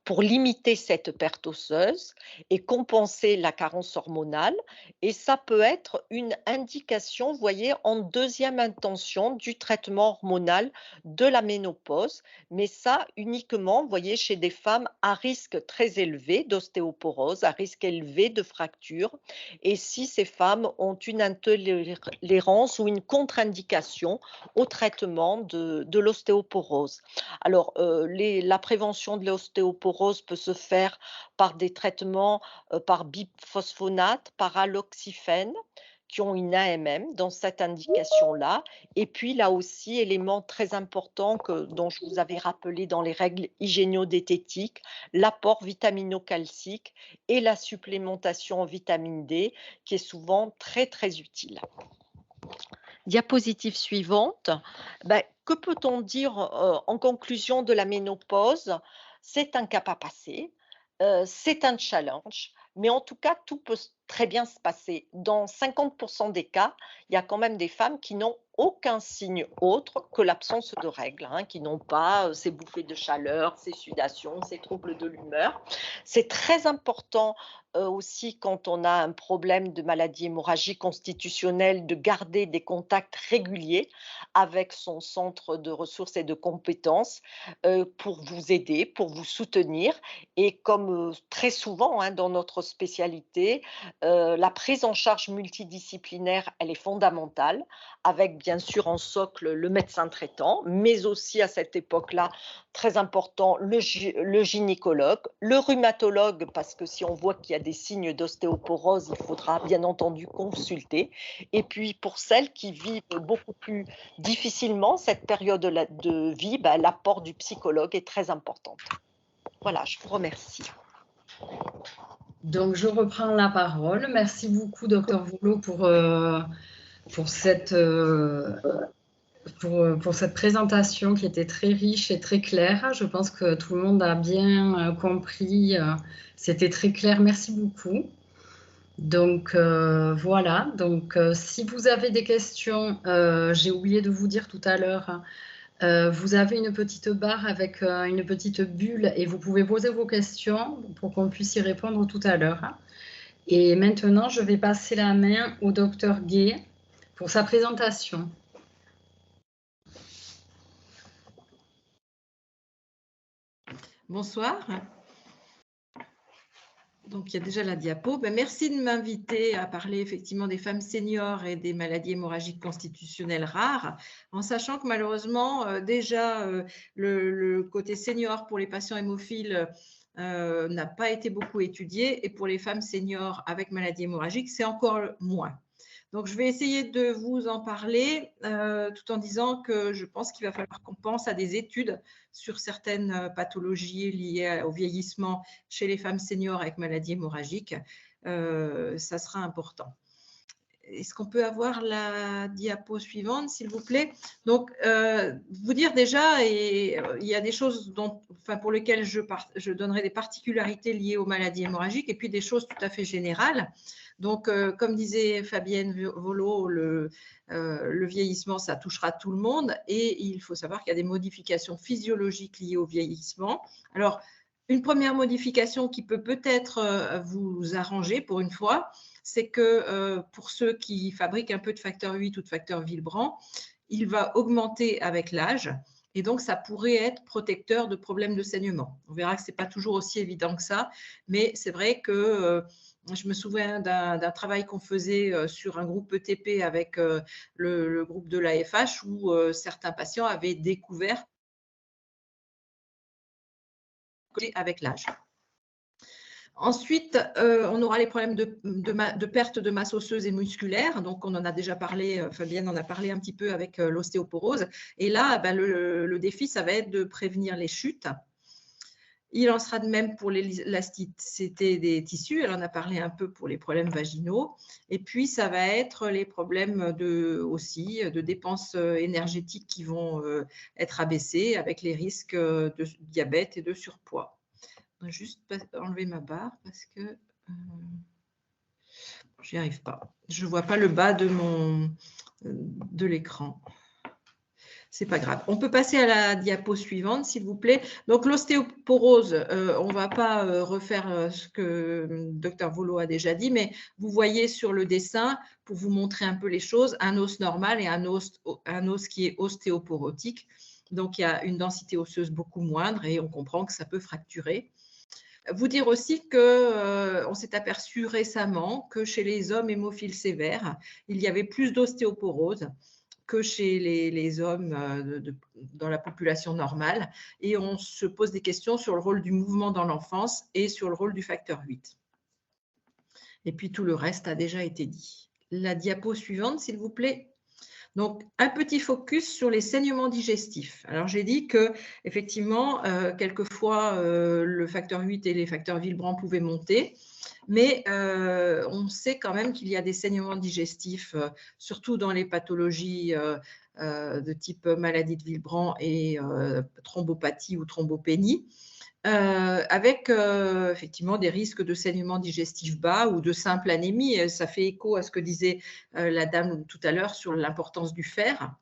pour limiter cette perte osseuse et compenser la carence hormonale. Et ça peut être une indication, vous voyez, en deuxième intention du traitement hormonal de la ménopause, mais ça uniquement, vous voyez, chez des femmes à risque très élevé d'ostéoporose, à risque élevé de fracture, et si ces femmes ont une intolérance ou une contre-indication au traitement de l'ostéoporose. Alors, la prévention de l'ostéoporose peut se faire par des traitements par biphosphonate, par aloxifène, qui ont une AMM dans cette indication-là. Et puis là aussi, élément très important dont je vous avais rappelé dans les règles hygiéno-diététiques, l'apport vitamino-calcique et la supplémentation en vitamine D, qui est souvent très, très utile. Diapositive suivante. Que peut-on dire en conclusion de la ménopause? C'est un cap à passer, c'est un challenge, mais en tout cas, tout peut très bien se passer. Dans 50% des cas, il y a quand même des femmes qui n'ont aucun signe autre que l'absence de règles, qui n'ont pas ces bouffées de chaleur, ces sudations, ces troubles de l'humeur. C'est très important aussi quand on a un problème de maladie hémorragique constitutionnelle de garder des contacts réguliers avec son centre de ressources et de compétences pour vous aider, pour vous soutenir. Et comme très souvent dans notre spécialité, la prise en charge multidisciplinaire, elle est fondamentale, avec bien sûr en socle le médecin traitant, mais aussi à cette époque-là, très important, le gynécologue, le rhumatologue, parce que si on voit qu'il y a des signes d'ostéoporose, il faudra bien entendu consulter. Et puis pour celles qui vivent beaucoup plus difficilement cette période de vie, l'apport du psychologue est très important. Voilà, je vous remercie. Donc, je reprends la parole. Merci beaucoup, Dr Voulot, pour cette présentation qui était très riche et très claire. Je pense que tout le monde a bien compris. C'était très clair. Merci beaucoup. Donc, voilà. Donc, si vous avez des questions, j'ai oublié de vous dire tout à l'heure, vous avez une petite barre avec une petite bulle et vous pouvez poser vos questions pour qu'on puisse y répondre tout à l'heure. Et maintenant, je vais passer la main au docteur Gay pour sa présentation. Bonsoir. Donc, il y a déjà la diapo. Merci de m'inviter à parler effectivement des femmes seniors et des maladies hémorragiques constitutionnelles rares, en sachant que malheureusement, déjà, le côté senior pour les patients hémophiles n'a pas été beaucoup étudié, et pour les femmes seniors avec maladie hémorragique, c'est encore moins. Donc, je vais essayer de vous en parler tout en disant que je pense qu'il va falloir qu'on pense à des études sur certaines pathologies liées au vieillissement chez les femmes seniors avec maladie hémorragique. Ça sera important. est-ce qu'on peut avoir la diapo suivante, s'il vous plaît? Donc, vous dire déjà, et il y a des choses pour lesquelles je donnerai des particularités liées aux maladies hémorragiques et puis des choses tout à fait générales. Donc, comme disait Fabienne Volo, le vieillissement, ça touchera tout le monde et il faut savoir qu'il y a des modifications physiologiques liées au vieillissement. Alors, une première modification qui peut peut-être vous arranger pour une fois, c'est que pour ceux qui fabriquent un peu de facteur 8 ou de facteur Villebrand, il va augmenter avec l'âge et donc ça pourrait être protecteur de problèmes de saignement. On verra que ce n'est pas toujours aussi évident que ça, mais c'est vrai que je me souviens d'un travail qu'on faisait sur un groupe ETP avec le groupe de l'AFH où certains patients avaient découvert avec l'âge. Ensuite, on aura les problèmes de perte de masse osseuse et musculaire. Donc, on en a déjà parlé, Fabienne en a parlé un petit peu avec l'ostéoporose. Et là, le défi, ça va être de prévenir les chutes. Il en sera de même pour l'élasticité des tissus. Elle en a parlé un peu pour les problèmes vaginaux. Et puis, ça va être les problèmes aussi de dépenses énergétiques qui vont être abaissés avec les risques de diabète et de surpoids. Je vais juste enlever ma barre parce que je n'y arrive pas. Je ne vois pas le bas de l'écran. C'est pas grave. On peut passer à la diapo suivante, s'il vous plaît. Donc, l'ostéoporose, on ne va pas refaire ce que le docteur Volo a déjà dit, mais vous voyez sur le dessin, pour vous montrer un peu les choses, un os normal et un os qui est ostéoporotique. Donc, il y a une densité osseuse beaucoup moindre et on comprend que ça peut fracturer. Vous dire aussi qu'on s'est aperçu récemment que chez les hommes hémophiles sévères, il y avait plus d'ostéoporose que chez les hommes dans la population normale. Et on se pose des questions sur le rôle du mouvement dans l'enfance et sur le rôle du facteur 8. Et puis tout le reste a déjà été dit. La diapo suivante, s'il vous plaît. Donc, un petit focus sur les saignements digestifs. Alors, j'ai dit que effectivement, quelquefois, le facteur 8 et les facteurs Villebrand pouvaient monter, mais on sait quand même qu'il y a des saignements digestifs, surtout dans les pathologies de type maladie de Villebrand et thrombopathie ou thrombopénie. Avec effectivement des risques de saignement digestif bas ou de simple anémie. Ça fait écho à ce que disait la dame tout à l'heure sur l'importance du fer.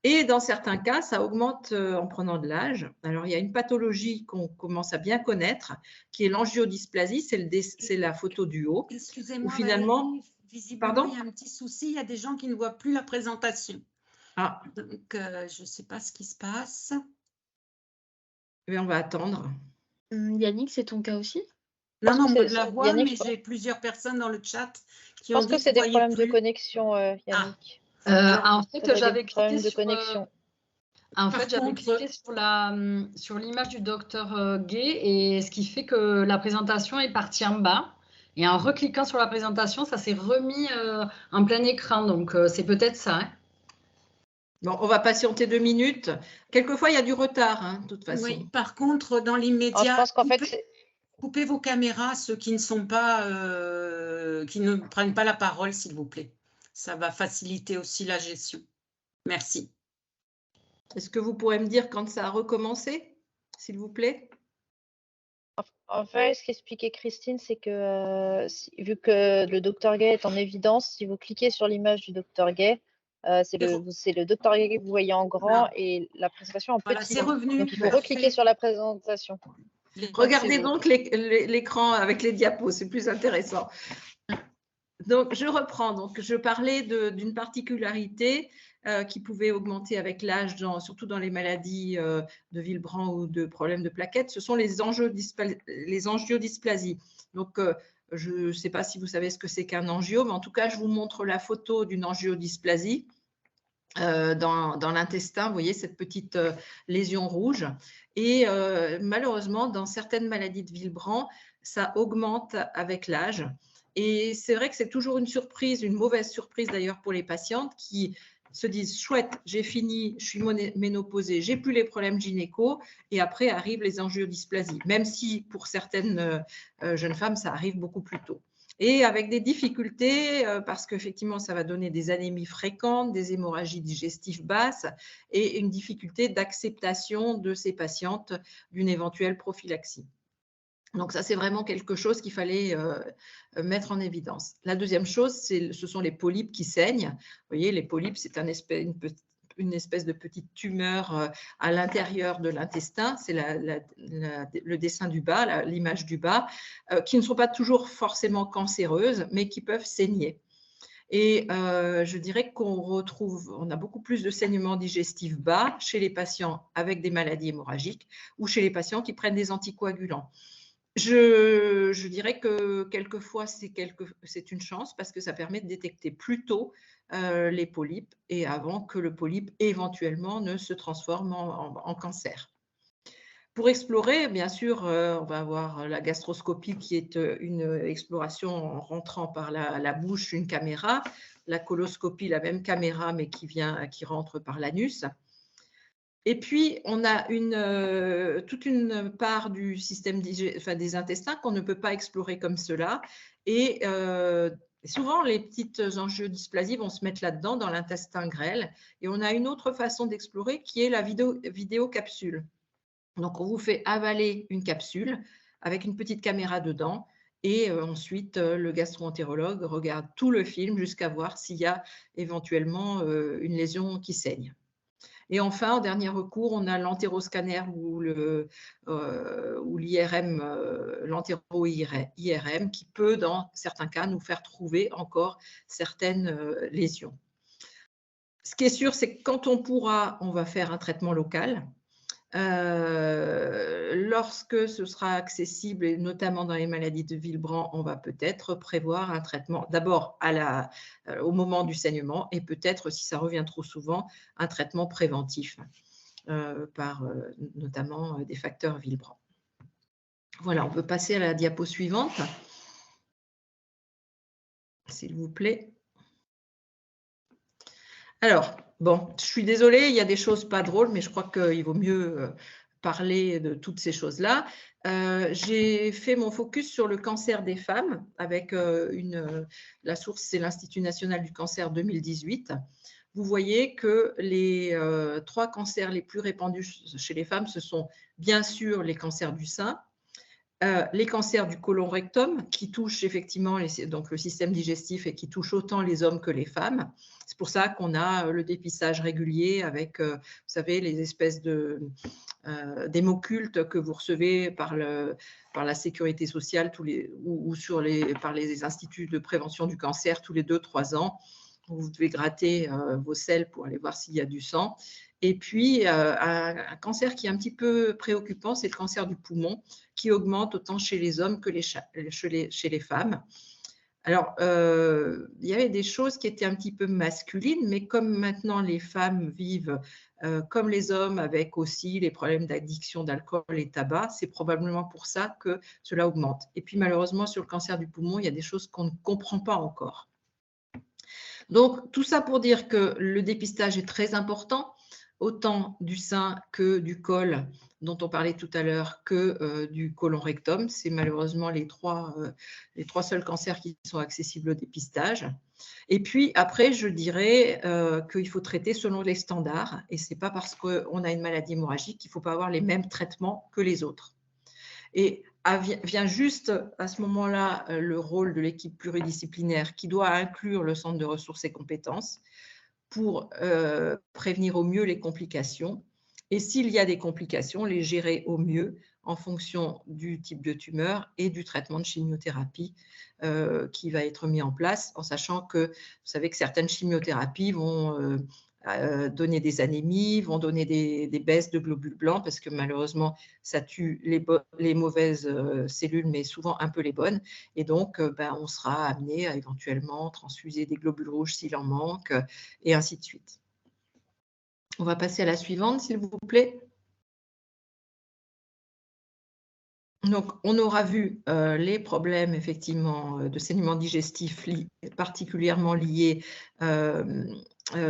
Et dans certains cas, ça augmente en prenant de l'âge. Alors, il y a une pathologie qu'on commence à bien connaître, qui est l'angiodysplasie, c'est la photo du haut. Excusez-moi, finalement, visiblement, il y a un petit souci, il y a des gens qui ne voient plus la présentation. Ah. Donc, je ne sais pas ce qui se passe. Mais on va attendre. Yannick, c'est ton cas aussi? Non, non, je la vois, Yannick, mais j'ai plusieurs personnes dans le chat qui Je ont pense dit que c'est des qu'ils problèmes voyaient de plus. connexion, Yannick. En fait, Ça doit j'avais être des problèmes cliqué de connexion. sur l'image du docteur Gay, et ce qui fait que la présentation est partie en bas. Et en recliquant sur la présentation, ça s'est remis en plein écran. Donc, c'est peut-être ça. Hein. Bon, on va patienter 2 minutes. Quelquefois, il y a du retard, hein, de toute façon. Oui, par contre, dans l'immédiat, Je pense qu'en fait, coupez vos caméras, ceux qui ne sont pas, qui ne prennent pas la parole, s'il vous plaît. Ça va faciliter aussi la gestion. Merci. Est-ce que vous pourrez me dire quand ça a recommencé, s'il vous plaît? en fait, ce qu'expliquait Christine, c'est que vu que le docteur Gay est en évidence, si vous cliquez sur l'image du docteur Gay, c'est le docteur Gay que vous voyez en grand et la présentation en petit. Voilà, c'est revenu. Donc, il faut recliquer sur la présentation. Regardez donc l'écran avec les diapos, c'est plus intéressant. Donc, je reprends. Donc, je parlais d'une particularité qui pouvait augmenter avec l'âge, surtout dans les maladies de Villebrand ou de problèmes de plaquettes. Ce sont les angiodysplasies. Donc, je ne sais pas si vous savez ce que c'est qu'un angio, mais en tout cas, je vous montre la photo d'une angiodysplasie dans l'intestin. Vous voyez cette petite lésion rouge. Et malheureusement, dans certaines maladies de Villebrand, ça augmente avec l'âge. Et c'est vrai que c'est toujours une surprise, une mauvaise surprise d'ailleurs pour les patientes qui se disent « chouette, j'ai fini, je suis ménopausée, j'ai plus les problèmes gynéco » et après arrivent les angiodysplasies, même si pour certaines jeunes femmes, ça arrive beaucoup plus tôt. et avec des difficultés parce qu'effectivement, ça va donner des anémies fréquentes, des hémorragies digestives basses et une difficulté d'acceptation de ces patientes d'une éventuelle prophylaxie. Donc ça, c'est vraiment quelque chose qu'il fallait mettre en évidence. La deuxième chose, ce sont les polypes qui saignent. Vous voyez, les polypes, c'est une espèce de petite tumeur à l'intérieur de l'intestin. C'est le dessin du bas, l'image du bas, qui ne sont pas toujours forcément cancéreuses, mais qui peuvent saigner. Et je dirais on a beaucoup plus de saignements digestifs bas chez les patients avec des maladies hémorragiques ou chez les patients qui prennent des anticoagulants. Je dirais que quelquefois, c'est une chance parce que ça permet de détecter plus tôt les polypes et avant que le polype éventuellement ne se transforme en cancer. Pour explorer, bien sûr, on va avoir la gastroscopie qui est une exploration en rentrant par la bouche, une caméra. La coloscopie, la même caméra, mais qui rentre par l'anus. Et puis, on a toute une part du système des intestins qu'on ne peut pas explorer comme cela. Et souvent, les petites angiodysplasies vont se mettre là-dedans, dans l'intestin grêle. Et on a une autre façon d'explorer qui est la vidéocapsule. Donc, on vous fait avaler une capsule avec une petite caméra dedans. Et ensuite, le gastro-entérologue regarde tout le film jusqu'à voir s'il y a éventuellement une lésion qui saigne. Et enfin, en dernier recours, on a l'entéroscanner ou l'IRM, l'entéro-IRM, qui peut, dans certains cas, nous faire trouver encore certaines lésions. Ce qui est sûr, c'est que quand on pourra, on va faire un traitement local. Lorsque ce sera accessible, et notamment dans les maladies de Willebrand, on va peut-être prévoir un traitement d'abord au moment du saignement et peut-être, si ça revient trop souvent, un traitement préventif par notamment des facteurs Willebrand. Voilà, on peut passer à la diapo suivante, s'il vous plaît. Alors, bon, je suis désolée, il y a des choses pas drôles, mais je crois qu'il vaut mieux parler de toutes ces choses-là. J'ai fait mon focus sur le cancer des femmes avec la source, c'est l'Institut national du cancer 2018. Vous voyez que les 3 cancers les plus répandus chez les femmes, ce sont bien sûr les cancers du sein, les cancers du côlon rectum qui touchent effectivement donc le système digestif et qui touchent autant les hommes que les femmes. C'est pour ça qu'on a le dépistage régulier avec, vous savez, les espèces d'hémocultes que vous recevez par la sécurité sociale ou par les instituts de prévention du cancer tous les 2-3 ans. Vous devez gratter vos selles pour aller voir s'il y a du sang. Et puis, un cancer qui est un petit peu préoccupant, c'est le cancer du poumon, qui augmente autant chez les hommes que chez les femmes. Alors, il y avait des choses qui étaient un petit peu masculines, mais comme maintenant les femmes vivent comme les hommes, avec aussi les problèmes d'addiction d'alcool et tabac, c'est probablement pour ça que cela augmente. Et puis, malheureusement, sur le cancer du poumon, il y a des choses qu'on ne comprend pas encore. Donc, tout ça pour dire que le dépistage est très important, autant du sein que du col, dont on parlait tout à l'heure, que du côlon rectum. C'est malheureusement les trois seuls cancers qui sont accessibles au dépistage. Et puis après, je dirais qu'il faut traiter selon les standards. Et ce n'est pas parce qu'on a une maladie hémorragique qu'il ne faut pas avoir les mêmes traitements que les autres. Et vient juste à ce moment-là le rôle de l'équipe pluridisciplinaire qui doit inclure le centre de ressources et compétences pour prévenir au mieux les complications et s'il y a des complications, les gérer au mieux en fonction du type de tumeur et du traitement de chimiothérapie qui va être mis en place, en sachant que vous savez que certaines chimiothérapies vont donner des anémies, vont donner des baisses de globules blancs parce que malheureusement, ça tue les mauvaises cellules, mais souvent un peu les bonnes. Et donc, on sera amené à éventuellement transfuser des globules rouges s'il en manque, et ainsi de suite. On va passer à la suivante, s'il vous plaît. Donc, on aura vu les problèmes, effectivement, de saignement digestif particulièrement liés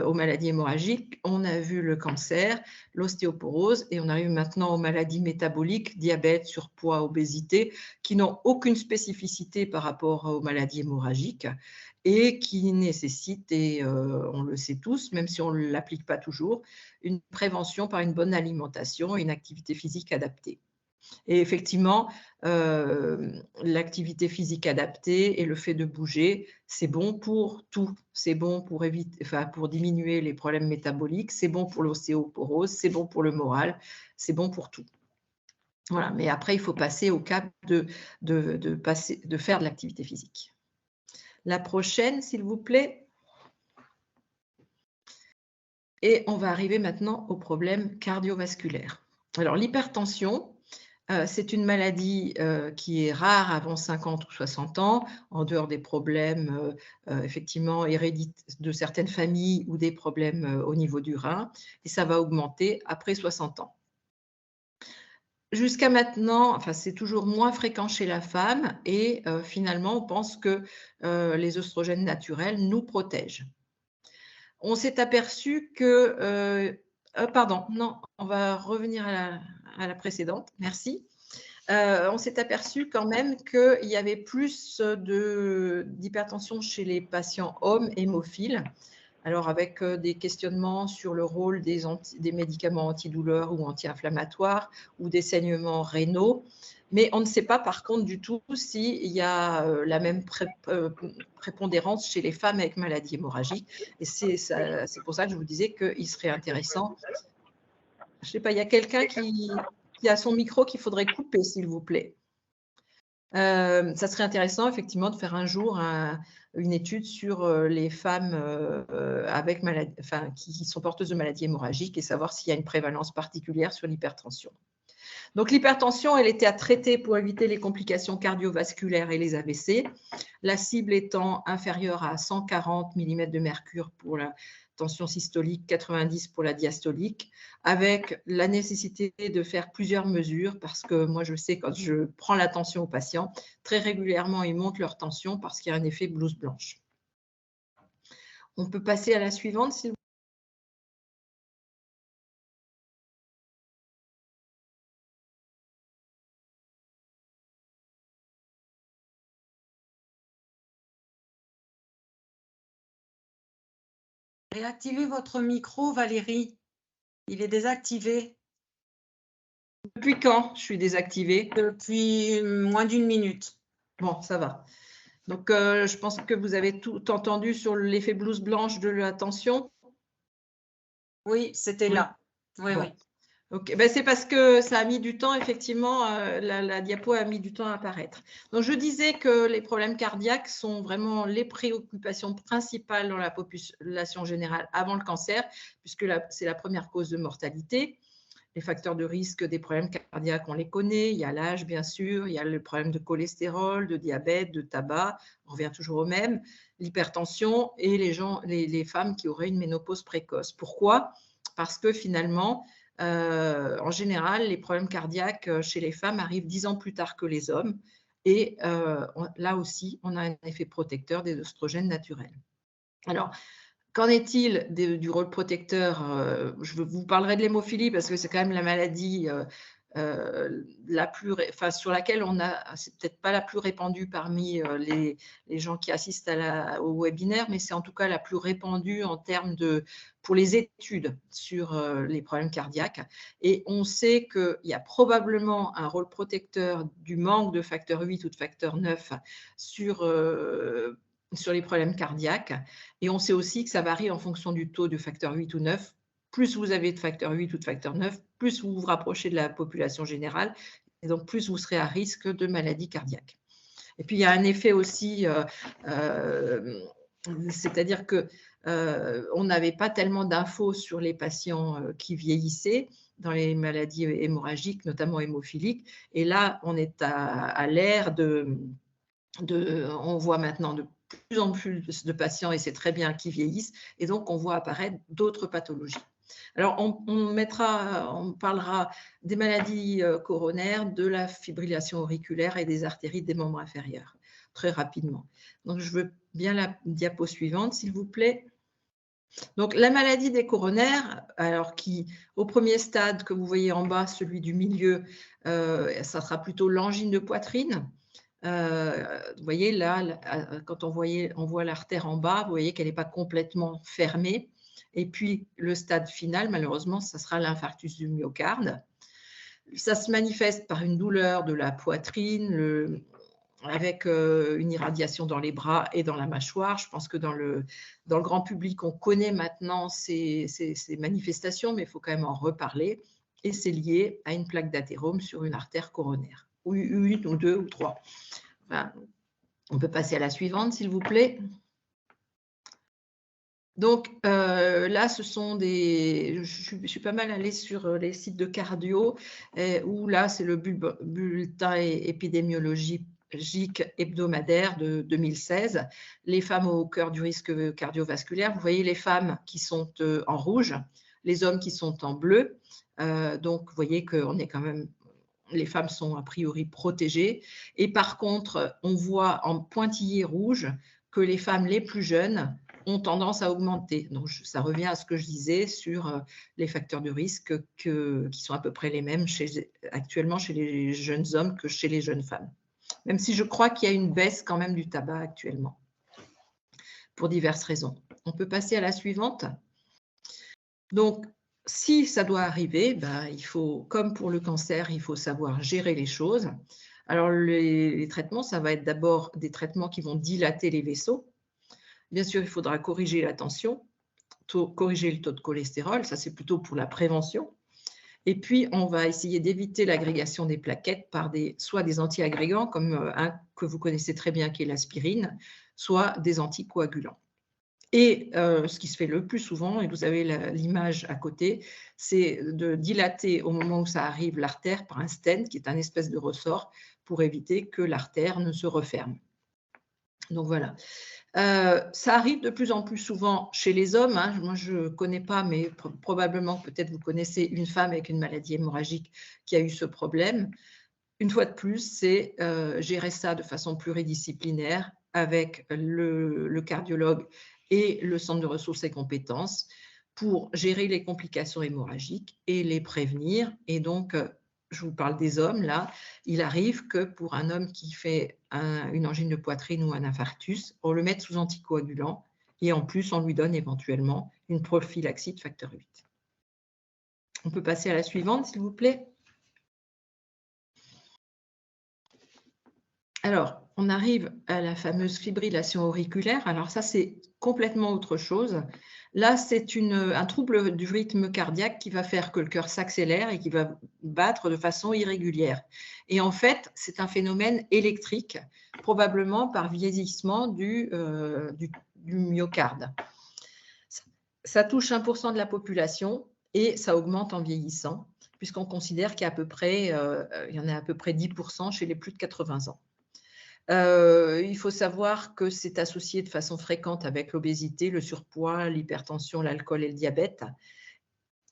aux maladies hémorragiques, on a vu le cancer, l'ostéoporose et on arrive maintenant aux maladies métaboliques, diabète, surpoids, obésité, qui n'ont aucune spécificité par rapport aux maladies hémorragiques et qui nécessitent, et on le sait tous, même si on ne l'applique pas toujours, une prévention par une bonne alimentation et une activité physique adaptée. Et effectivement, l'activité physique adaptée et le fait de bouger, c'est bon pour tout. C'est bon pour pour diminuer les problèmes métaboliques, c'est bon pour l'ostéoporose, c'est bon pour le moral, c'est bon pour tout. Voilà, mais après, il faut passer au cap de faire de l'activité physique. La prochaine, s'il vous plaît. Et on va arriver maintenant au problème cardiovasculaire. Alors, l'hypertension, c'est une maladie qui est rare avant 50 ou 60 ans, en dehors des problèmes effectivement de certaines familles ou des problèmes au niveau du rein, et ça va augmenter après 60 ans. Jusqu'à maintenant, enfin, c'est toujours moins fréquent chez la femme et finalement, on pense que les oestrogènes naturels nous protègent. On s'est aperçu que… pardon, non, on va revenir à la précédente, merci. On s'est aperçu quand même qu'il y avait plus d'hypertension chez les patients hommes hémophiles, alors avec des questionnements sur le rôle des médicaments antidouleurs ou anti-inflammatoires ou des saignements rénaux, mais on ne sait pas par contre du tout s'il y a la même prépondérance chez les femmes avec maladie hémorragique, et c'est pour ça que je vous disais qu'il serait intéressant. Je ne sais pas, il y a quelqu'un qui a son micro qu'il faudrait couper, s'il vous plaît. Ça serait intéressant, effectivement, de faire un jour une étude sur les femmes qui sont porteuses de maladies hémorragiques et savoir s'il y a une prévalence particulière sur l'hypertension. Donc, l'hypertension, elle était à traiter pour éviter les complications cardiovasculaires et les AVC, la cible étant inférieure à 140 mm de mercure pour la tension systolique, 90 pour la diastolique, avec la nécessité de faire plusieurs mesures, parce que moi, je sais, quand je prends la tension aux patients, très régulièrement, ils montent leur tension parce qu'il y a un effet blouse blanche. On peut passer à la suivante, s'il vous plaît. Réactivez votre micro, Valérie. Il est désactivé. Depuis quand je suis désactivée? Depuis moins d'1 minute. Bon, ça va. Donc, je pense que vous avez tout entendu sur l'effet blouse blanche de la tension. Oui, c'était là. Oui, bon. oui. Okay. Ben, c'est parce que ça a mis du temps, effectivement, la diapo a mis du temps à apparaître. Donc, je disais que les problèmes cardiaques sont vraiment les préoccupations principales dans la population générale avant le cancer, puisque c'est la première cause de mortalité. Les facteurs de risque des problèmes cardiaques, on les connaît. Il y a l'âge, bien sûr. Il y a le problème de cholestérol, de diabète, de tabac. On revient toujours au même. L'hypertension et les femmes qui auraient une ménopause précoce. Pourquoi? Parce que finalement, en général, les problèmes cardiaques chez les femmes arrivent 10 ans plus tard que les hommes. Et là aussi, on a un effet protecteur des oestrogènes naturels. Alors, qu'en est-il du rôle protecteur? Je vous parlerai de l'hémophilie parce que c'est quand même la maladie sur laquelle c'est peut-être pas la plus répandue parmi les gens qui assistent au webinaire, mais c'est en tout cas la plus répandue en termes pour les études sur les problèmes cardiaques. Et on sait qu'il y a probablement un rôle protecteur du manque de facteur 8 ou de facteur 9 sur les problèmes cardiaques. Et on sait aussi que ça varie en fonction du taux de facteur 8 ou 9. Plus vous avez de facteur 8 ou de facteur 9, plus vous vous rapprochez de la population générale, et donc plus vous serez à risque de maladie cardiaque. Et puis, il y a un effet aussi, c'est-à-dire qu'on n'avait pas tellement d'infos sur les patients qui vieillissaient dans les maladies hémorragiques, notamment hémophiliques. Et là, on est à l'ère on voit maintenant de plus en plus de patients, et c'est très bien, qui vieillissent, et donc on voit apparaître d'autres pathologies. Alors, on parlera des maladies coronaires, de la fibrillation auriculaire et des artérites des membres inférieurs, très rapidement. Donc, je veux bien la diapo suivante, s'il vous plaît. Donc, la maladie des coronaires, alors qui, au premier stade que vous voyez en bas, celui du milieu, ça sera plutôt l'angine de poitrine. Vous voyez là, quand on voit l'artère en bas, vous voyez qu'elle n'est pas complètement fermée. Et puis, le stade final, malheureusement, ça sera l'infarctus du myocarde. Ça se manifeste par une douleur de la poitrine, avec une irradiation dans les bras et dans la mâchoire. Je pense que dans le grand public, on connaît maintenant ces manifestations, mais il faut quand même en reparler. Et c'est lié à une plaque d'athérome sur une artère coronaire, ou une, ou deux, ou trois. Enfin, on peut passer à la suivante, s'il vous plaît. Donc là, ce sont je suis pas mal allée sur les sites de cardio, où là, c'est le bulletin épidémiologique hebdomadaire de 2016. Les femmes au cœur du risque cardiovasculaire, vous voyez les femmes qui sont en rouge, les hommes qui sont en bleu. Donc, vous voyez qu'on est quand même, les femmes sont a priori protégées. Et par contre, on voit en pointillé rouge que les femmes les plus jeunes ont tendance à augmenter. Donc, ça revient à ce que je disais sur les facteurs de risque qui sont à peu près les mêmes actuellement chez les jeunes hommes que chez les jeunes femmes. Même si je crois qu'il y a une baisse quand même du tabac actuellement, pour diverses raisons. On peut passer à la suivante. Donc, si ça doit arriver, il faut, comme pour le cancer, il faut savoir gérer les choses. Alors, les traitements, ça va être d'abord des traitements qui vont dilater les vaisseaux. Bien sûr, il faudra corriger la tension, corriger le taux de cholestérol, ça c'est plutôt pour la prévention. Et puis, on va essayer d'éviter l'agrégation des plaquettes par soit des antiagrégants, comme un que vous connaissez très bien qui est l'aspirine, soit des anticoagulants. Et ce qui se fait le plus souvent, et vous avez l'image à côté, c'est de dilater au moment où ça arrive l'artère par un stent, qui est un espèce de ressort, pour éviter que l'artère ne se referme. Donc voilà. Ça arrive de plus en plus souvent chez les hommes. Hein. Moi, je ne connais pas, mais probablement, peut-être vous connaissez une femme avec une maladie hémorragique qui a eu ce problème. Une fois de plus, c'est gérer ça de façon pluridisciplinaire avec le cardiologue et le centre de ressources et compétences pour gérer les complications hémorragiques et les prévenir. Et donc, je vous parle des hommes, là, il arrive que pour un homme qui fait une angine de poitrine ou un infarctus, on le mette sous anticoagulant et en plus, on lui donne éventuellement une prophylaxie de facteur 8. On peut passer à la suivante, s'il vous plaît. Alors, on arrive à la fameuse fibrillation auriculaire. Alors ça, c'est complètement autre chose. Là, c'est un trouble du rythme cardiaque qui va faire que le cœur s'accélère et qui va battre de façon irrégulière. Et en fait, c'est un phénomène électrique, probablement par vieillissement du myocarde. Ça touche 1% de la population et ça augmente en vieillissant, puisqu'on considère qu'il y a à peu près, il y en a à peu près 10% chez les plus de 80 ans. Il faut savoir que c'est associé de façon fréquente avec l'obésité, le surpoids, l'hypertension, l'alcool et le diabète.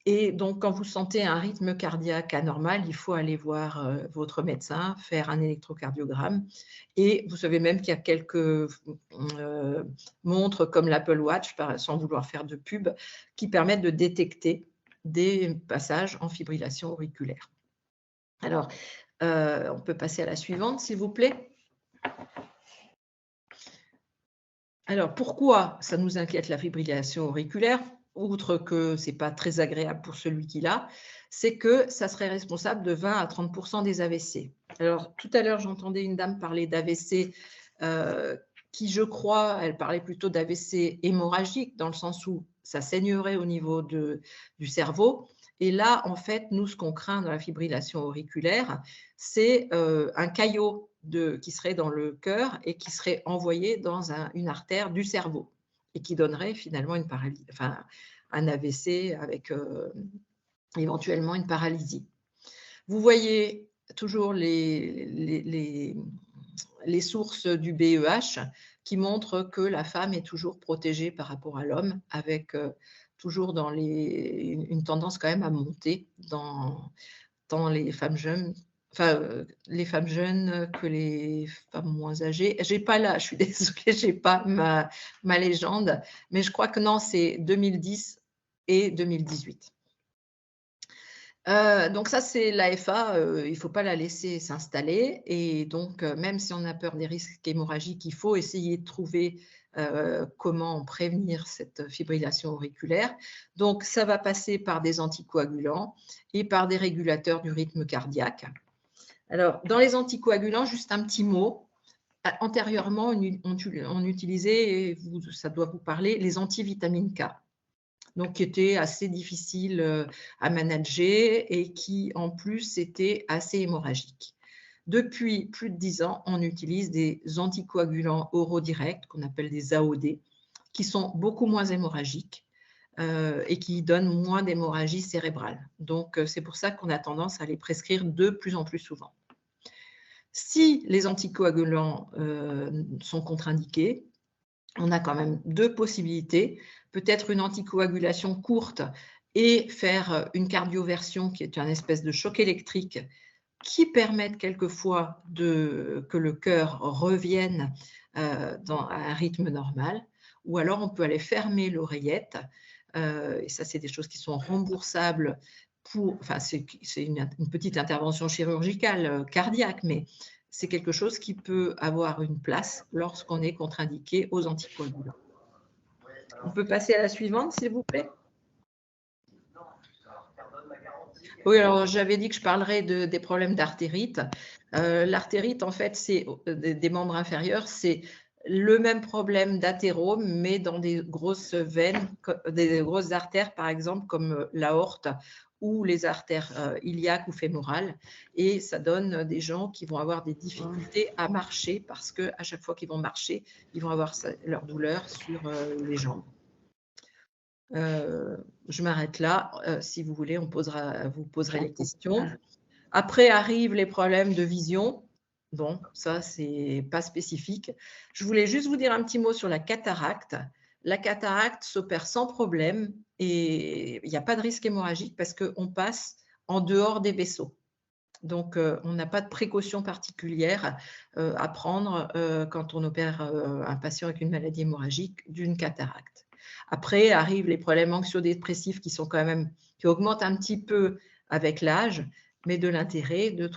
Et donc, quand vous sentez un rythme cardiaque anormal, il faut aller voir votre médecin, faire un électrocardiogramme. Et vous savez même qu'il y a quelques montres comme l'Apple Watch, sans vouloir faire de pub, qui permettent de détecter des passages en fibrillation auriculaire. Alors, on peut passer à la suivante, s'il vous plaît. Alors, pourquoi ça nous inquiète la fibrillation auriculaire, outre que ce n'est pas très agréable pour celui qui l'a, c'est que ça serait responsable de 20 à 30% des AVC. Alors, tout à l'heure, j'entendais une dame parler d'AVC qui, je crois, elle parlait plutôt d'AVC hémorragique, dans le sens où ça saignerait au niveau du cerveau. Et là, en fait, nous, ce qu'on craint dans la fibrillation auriculaire, c'est un caillot qui serait dans le cœur et qui serait envoyé dans une artère du cerveau et qui donnerait finalement une paralysie, enfin, un AVC avec éventuellement une paralysie. Vous voyez toujours les sources du BEH qui montrent que la femme est toujours protégée par rapport à l'homme, avec toujours une tendance quand même à monter dans les femmes jeunes enfin, les femmes jeunes que les femmes moins âgées. J'ai pas là, je suis désolée, j'ai pas ma légende, mais je crois que non, c'est 2010 et 2018. Donc ça, c'est l'AFA, il ne faut pas la laisser s'installer. Et donc, même si on a peur des risques hémorragiques, il faut essayer de trouver comment prévenir cette fibrillation auriculaire. Donc, ça va passer par des anticoagulants et par des régulateurs du rythme cardiaque. Alors, dans les anticoagulants, juste un petit mot. Antérieurement, on utilisait, et ça doit vous parler, les antivitamines K. Donc qui étaient assez difficiles à manager et qui, en plus, étaient assez hémorragiques. Depuis plus de 10 ans, on utilise des anticoagulants oraux directs, qu'on appelle des AOD, qui sont beaucoup moins hémorragiques et qui donnent moins d'hémorragie cérébrale. Donc, c'est pour ça qu'on a tendance à les prescrire de plus en plus souvent. Si les anticoagulants sont contre-indiqués, on a quand même deux possibilités. Peut-être une anticoagulation courte et faire une cardioversion qui est une espèce de choc électrique qui permettent quelquefois que le cœur revienne dans un rythme normal. Ou alors on peut aller fermer l'oreillette. Et ça, c'est des choses qui sont remboursables enfin, c'est une petite intervention chirurgicale cardiaque, mais c'est quelque chose qui peut avoir une place lorsqu'on est contre-indiqué aux anticoagulants. On peut passer à la suivante, s'il vous plaît. Oui, alors j'avais dit que je parlerais des problèmes d'artérite. L'artérite, en fait, c'est des membres inférieurs, c'est le même problème d'athérome, mais dans des grosses veines, des grosses artères, par exemple, comme l'aorte ou les artères iliaques ou fémorales. Et ça donne des gens qui vont avoir des difficultés à marcher parce qu'à chaque fois qu'ils vont marcher, ils vont avoir leur douleur sur les jambes. Je m'arrête là. Si vous voulez, vous poserez les questions. Après arrivent les problèmes de vision. Bon, ça, c'est pas spécifique. Je voulais juste vous dire un petit mot sur la cataracte. La cataracte s'opère sans problème et il n'y a pas de risque hémorragique parce qu'on passe en dehors des vaisseaux. Donc, on n'a pas de précaution particulière à prendre quand on opère un patient avec une maladie hémorragique d'une cataracte. Après, arrivent les problèmes anxio-dépressifs qui augmentent un petit peu avec l'âge, mais de l'intérêt de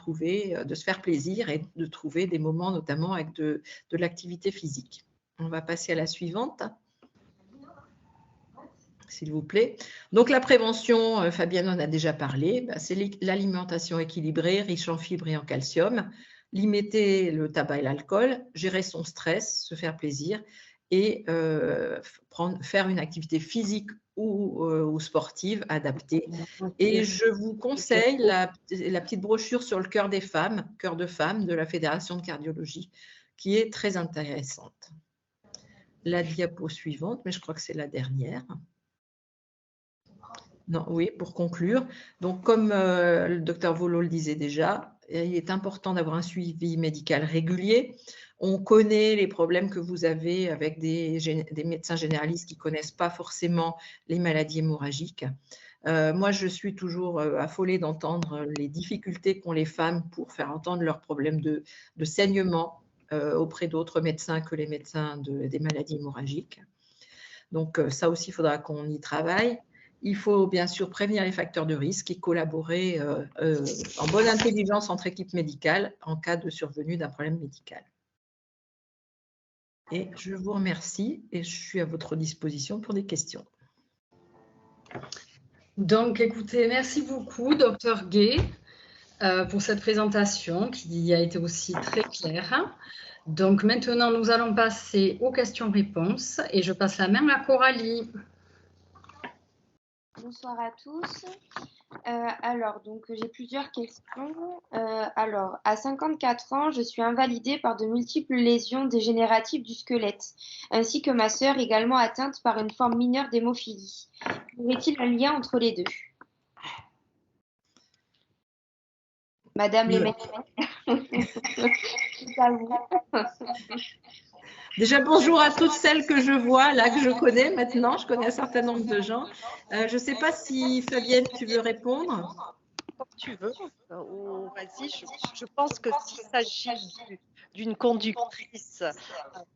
se faire plaisir et de trouver des moments notamment avec de l'activité physique. On va passer à la suivante, s'il vous plaît. Donc la prévention, Fabienne en a déjà parlé, c'est l'alimentation équilibrée, riche en fibres et en calcium, limiter le tabac et l'alcool, gérer son stress, se faire plaisir et faire une activité physique ou sportive adaptée. Et je vous conseille la petite brochure sur le cœur des femmes, cœur de femmes de la Fédération de cardiologie, qui est très intéressante. La diapo suivante, mais je crois que c'est la dernière. Non, oui, pour conclure. Donc, comme le docteur Volo le disait déjà, il est important d'avoir un suivi médical régulier. On connaît les problèmes que vous avez avec des médecins généralistes qui ne connaissent pas forcément les maladies hémorragiques. Moi, je suis toujours affolée d'entendre les difficultés qu'ont les femmes pour faire entendre leurs problèmes de saignement auprès d'autres médecins que les médecins des maladies hémorragiques. Donc, ça aussi, il faudra qu'on y travaille. Il faut bien sûr prévenir les facteurs de risque et collaborer en bonne intelligence entre équipes médicales en cas de survenue d'un problème médical. Et je vous remercie et je suis à votre disposition pour des questions. Donc, écoutez, merci beaucoup, Dr Gay, pour cette présentation qui a été aussi très claire. Donc, maintenant, nous allons passer aux questions-réponses et je passe la main à Coralie. Bonsoir à tous. Alors, donc, j'ai plusieurs questions. Alors, à 54 ans, je suis invalidée par de multiples lésions dégénératives du squelette, ainsi que ma sœur également atteinte par une forme mineure d'hémophilie. Y aurait-il un lien entre les deux? Madame les médecins. C'est à vous. Déjà, bonjour à toutes celles que je vois, là, que je connais maintenant. Je connais un certain nombre de gens. Je ne sais pas si, Fabienne, tu veux répondre? Comme tu veux. Vas-y, je pense que s'il s'agit d'une conductrice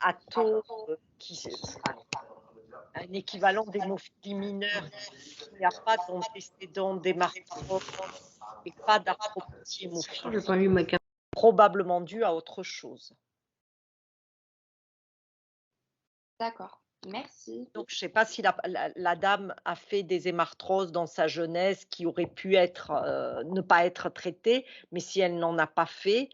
à taux un équivalent d'hémophilie mineure, il n'y a pas d'antécédent d'hémarthrose et pas d'arthropathie hémophilique, probablement dû à autre chose. D'accord, merci. Donc, je ne sais pas si la dame a fait des hémarthroses dans sa jeunesse qui auraient pu ne pas être traitées, mais si elle n'en a pas fait,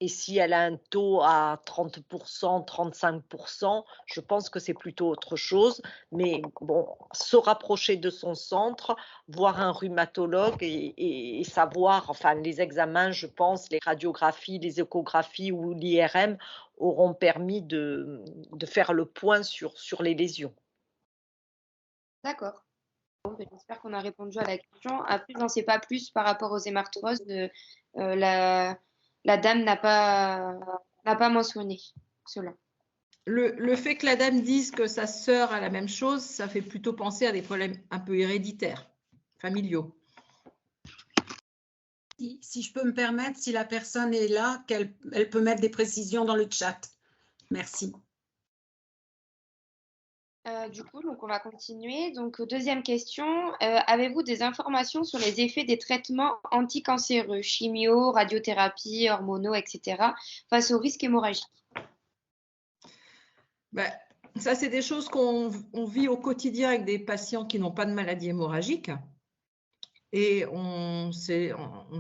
et si elle a un taux à 30%, 35%, je pense que c'est plutôt autre chose. Mais bon, se rapprocher de son centre, voir un rhumatologue et savoir, enfin les examens, je pense, les radiographies, les échographies ou l'IRM auront permis de faire le point sur les lésions. D'accord. Bon, j'espère qu'on a répondu à la question. Après, je n'en sais pas plus par rapport aux hémarthroses. La dame n'a pas mentionné cela. Le fait que la dame dise que sa sœur a la même chose, ça fait plutôt penser à des problèmes un peu héréditaires, familiaux. Si je peux me permettre, si la personne est là, elle peut mettre des précisions dans le chat. Merci. Du coup, donc on va continuer. Donc, deuxième question. Avez-vous des informations sur les effets des traitements anticancéreux, chimio, radiothérapie, hormonaux, etc., face au risque hémorragique? Ben, ça, c'est des choses qu'on vit au quotidien avec des patients qui n'ont pas de maladie hémorragique. Et on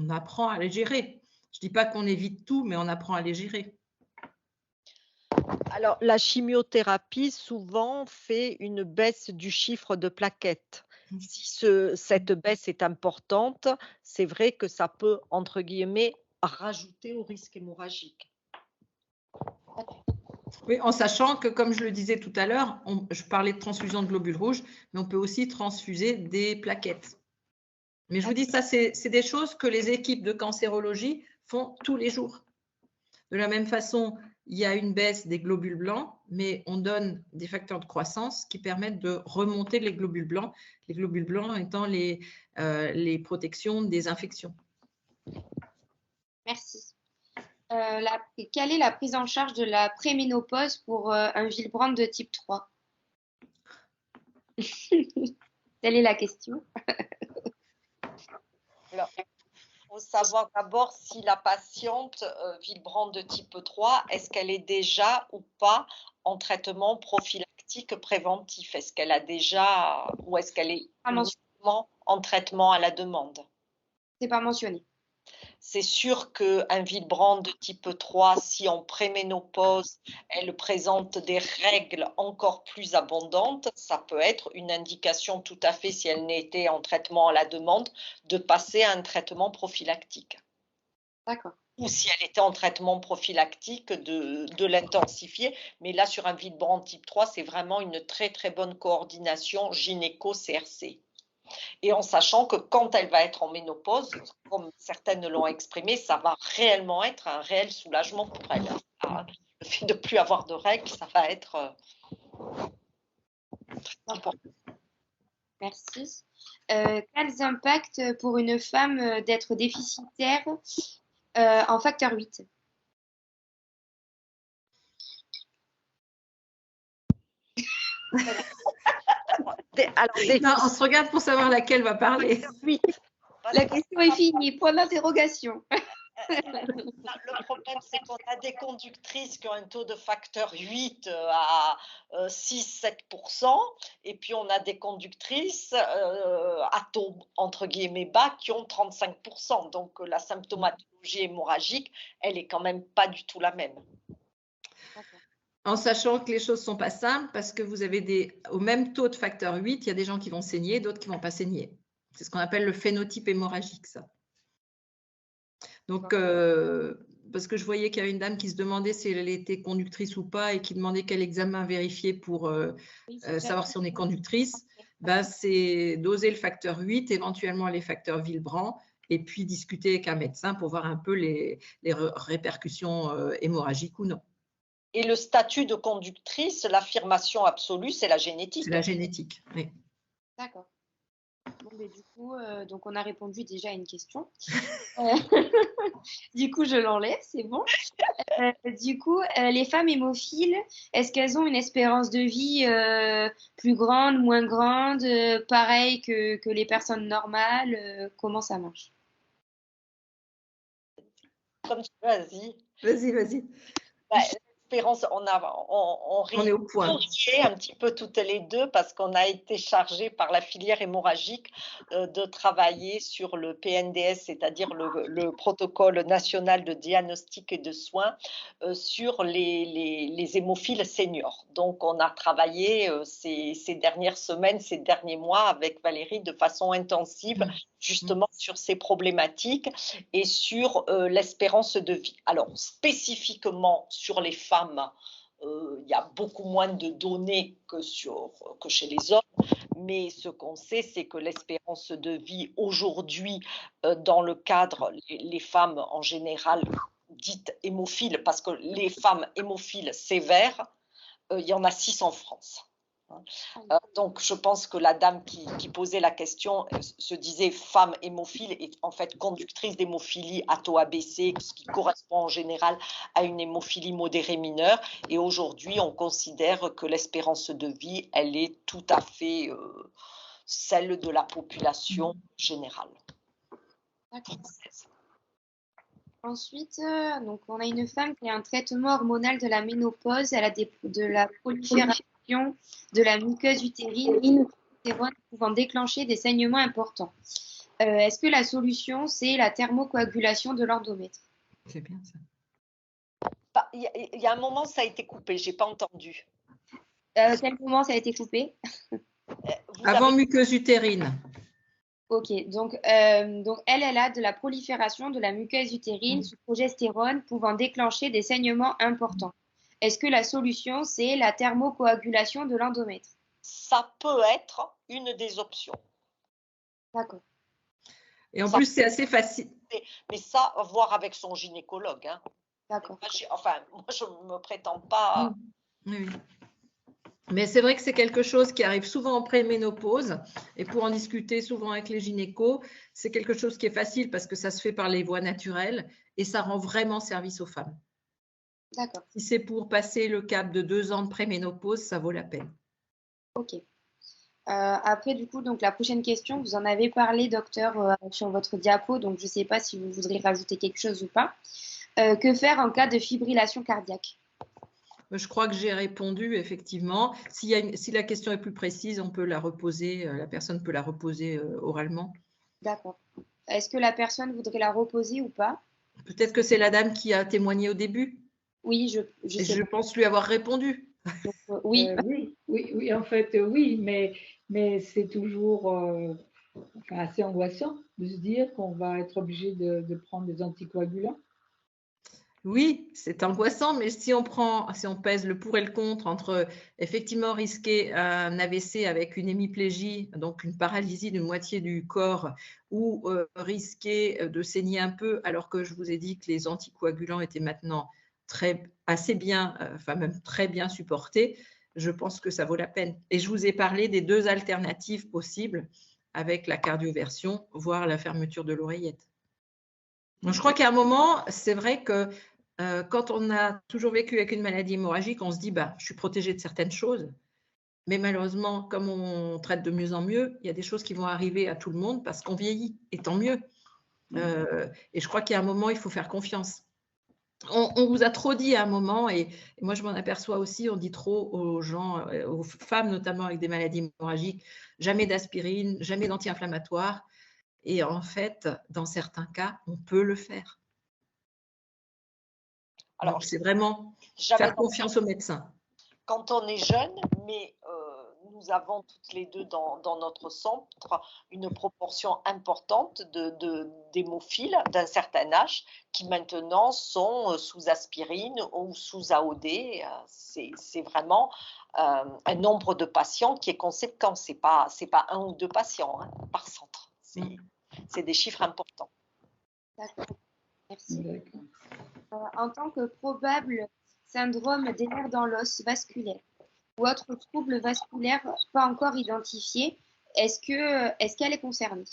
apprend à les gérer. Je ne dis pas qu'on évite tout, mais on apprend à les gérer. Alors, la chimiothérapie, souvent, fait une baisse du chiffre de plaquettes. Si cette baisse est importante, c'est vrai que ça peut, entre guillemets, rajouter au risque hémorragique. Oui, en sachant que, comme je le disais tout à l'heure, je parlais de transfusion de globules rouges, mais on peut aussi transfuser des plaquettes. Mais je vous dis, ça, c'est des choses que les équipes de cancérologie font tous les jours. De la même façon, il y a une baisse des globules blancs, mais on donne des facteurs de croissance qui permettent de remonter les globules blancs étant les protections des infections. Merci. Quelle est la prise en charge de la préménopause pour un Willebrand de type 3? Telle est la question. Alors, il faut savoir d'abord si la patiente Willebrand de type 3, est-ce qu'elle est déjà ou pas en traitement prophylactique préventif? Est-ce qu'elle a déjà ou est-ce qu'elle est uniquement en traitement à la demande? C'est pas mentionné. C'est sûr qu'un Willebrand de type 3, si en préménopause, elle présente des règles encore plus abondantes, ça peut être une indication tout à fait, si elle n'était en traitement à la demande, de passer à un traitement prophylactique. D'accord. Ou si elle était en traitement prophylactique, de l'intensifier. Mais là, sur un Willebrand type 3, c'est vraiment une très, très bonne coordination gynéco-CRC. Et en sachant que quand elle va être en ménopause, comme certaines l'ont exprimé, ça va réellement être un réel soulagement pour elle. Le fait de ne plus avoir de règles, ça va être très important. Merci. Quels impacts pour une femme d'être déficitaire en facteur 8? Non, on se regarde pour savoir laquelle va parler. La question est finie. Point d'interrogation. Le problème, c'est qu'on a des conductrices qui ont un taux de facteur 8 à 6-7%, et puis on a des conductrices à taux entre guillemets bas qui ont 35%. Donc la symptomatologie hémorragique, elle est quand même pas du tout la même. En sachant que les choses ne sont pas simples, parce que vous avez au même taux de facteur 8, il y a des gens qui vont saigner, d'autres qui ne vont pas saigner. C'est ce qu'on appelle le phénotype hémorragique, ça. Donc, parce que je voyais qu'il y avait une dame qui se demandait si elle était conductrice ou pas et qui demandait quel examen vérifier pour savoir si on est conductrice, ben, c'est doser le facteur 8, éventuellement les facteurs Willebrand, et puis discuter avec un médecin pour voir un peu les répercussions hémorragiques ou non. Et le statut de conductrice, l'affirmation absolue, c'est la génétique. C'est la génétique, oui. D'accord. Bon, mais du coup, donc on a répondu déjà à une question. Du coup, je l'enlève, c'est bon. Du coup, les femmes hémophiles, est-ce qu'elles ont une espérance de vie plus grande, moins grande, pareil que les personnes normales? Comment ça marche? Comme tu veux, vas-y. Vas-y, vas-y. Bah, l'espérance, on On est au point. riait un petit peu toutes les deux parce qu'on a été chargé par la filière hémorragique de travailler sur le PNDS, c'est-à-dire le protocole national de diagnostic et de soins sur les hémophiles seniors. Donc, on a travaillé ces dernières semaines, ces derniers mois avec Valérie de façon intensive, justement sur ces problématiques et sur l'espérance de vie. Alors, spécifiquement sur les femmes, il y a beaucoup moins de données que chez les hommes, mais ce qu'on sait, c'est que l'espérance de vie aujourd'hui, dans le cadre, les femmes en général dites hémophiles, parce que les femmes hémophiles sévères, il y en a 6 en France. Donc, je pense que la dame qui posait la question se disait femme hémophile et en fait conductrice d'hémophilie à taux ABC, ce qui correspond en général à une hémophilie modérée mineure. Et aujourd'hui, on considère que l'espérance de vie, elle est tout à fait celle de la population générale. Ensuite, donc on a une femme qui a un traitement hormonal de la ménopause, elle a de la prolifération de la muqueuse utérine pouvant déclencher des saignements importants. Est-ce que la solution, c'est la thermocoagulation de l'endomètre? C'est bien ça. Il y a un moment, ça a été coupé, je n'ai pas entendu. Quel moment ça a été coupé? Avant muqueuse utérine. Ok, donc elle a de la prolifération de la muqueuse utérine sous progestérone pouvant déclencher des saignements importants. Est-ce que la solution, c'est la thermocoagulation de l'endomètre? Ça peut être une des options. D'accord. Et en plus, c'est assez facile. Mais ça, voir avec son gynécologue. Hein. D'accord. Enfin, moi, je ne me prétends pas. Oui. Mais c'est vrai que c'est quelque chose qui arrive souvent en préménopause. Et pour en discuter souvent avec les gynécos, c'est quelque chose qui est facile parce que ça se fait par les voies naturelles et ça rend vraiment service aux femmes. D'accord. Si c'est pour passer le cap de 2 ans de préménopause, ça vaut la peine. Ok. Après, du coup, donc la prochaine question, vous en avez parlé, docteur, sur votre diapo, donc je ne sais pas si vous voudrez rajouter quelque chose ou pas. Que faire en cas de fibrillation cardiaque? Je crois que j'ai répondu, effectivement. Si la question est plus précise, on peut la reposer, la personne peut la reposer oralement. D'accord. Est-ce que la personne voudrait la reposer ou pas? Peut-être que c'est la dame qui a témoigné au début. Oui, je pense lui avoir répondu. Donc, oui. Oui, en fait, oui, mais c'est toujours assez angoissant de se dire qu'on va être obligé de prendre des anticoagulants. Oui, c'est angoissant, mais si on pèse le pour et le contre entre effectivement risquer un AVC avec une hémiplégie, donc une paralysie de moitié du corps, ou risquer de saigner un peu, alors que je vous ai dit que les anticoagulants étaient maintenant assez bien, enfin même très bien supportés, je pense que ça vaut la peine. Et je vous ai parlé des 2 alternatives possibles avec la cardioversion, voire la fermeture de l'oreillette. Donc, je crois qu'à un moment, c'est vrai que quand on a toujours vécu avec une maladie hémorragique, on se dit je suis protégée de certaines choses. Mais malheureusement, comme on traite de mieux en mieux, il y a des choses qui vont arriver à tout le monde parce qu'on vieillit, et tant mieux. Et je crois qu'il y a un moment, il faut faire confiance. On vous a trop dit à un moment, et moi je m'en aperçois aussi, on dit trop aux gens, aux femmes notamment avec des maladies hémorragiques, jamais d'aspirine, jamais d'anti-inflammatoire. Et en fait, dans certains cas, on peut le faire. Alors, c'est vraiment faire confiance aux médecins. Quand on est jeune, mais nous avons toutes les deux dans notre centre une proportion importante d'hémophiles d'un certain âge qui maintenant sont sous aspirine ou sous AOD. C'est vraiment un nombre de patients qui est conséquent. C'est pas 1 ou 2 patients par centre. C'est des chiffres importants. D'accord. Merci. En tant que probable syndrome des nerfs dans l'os vasculaire ou autre trouble vasculaire pas encore identifié, est-ce qu'elle est concernée?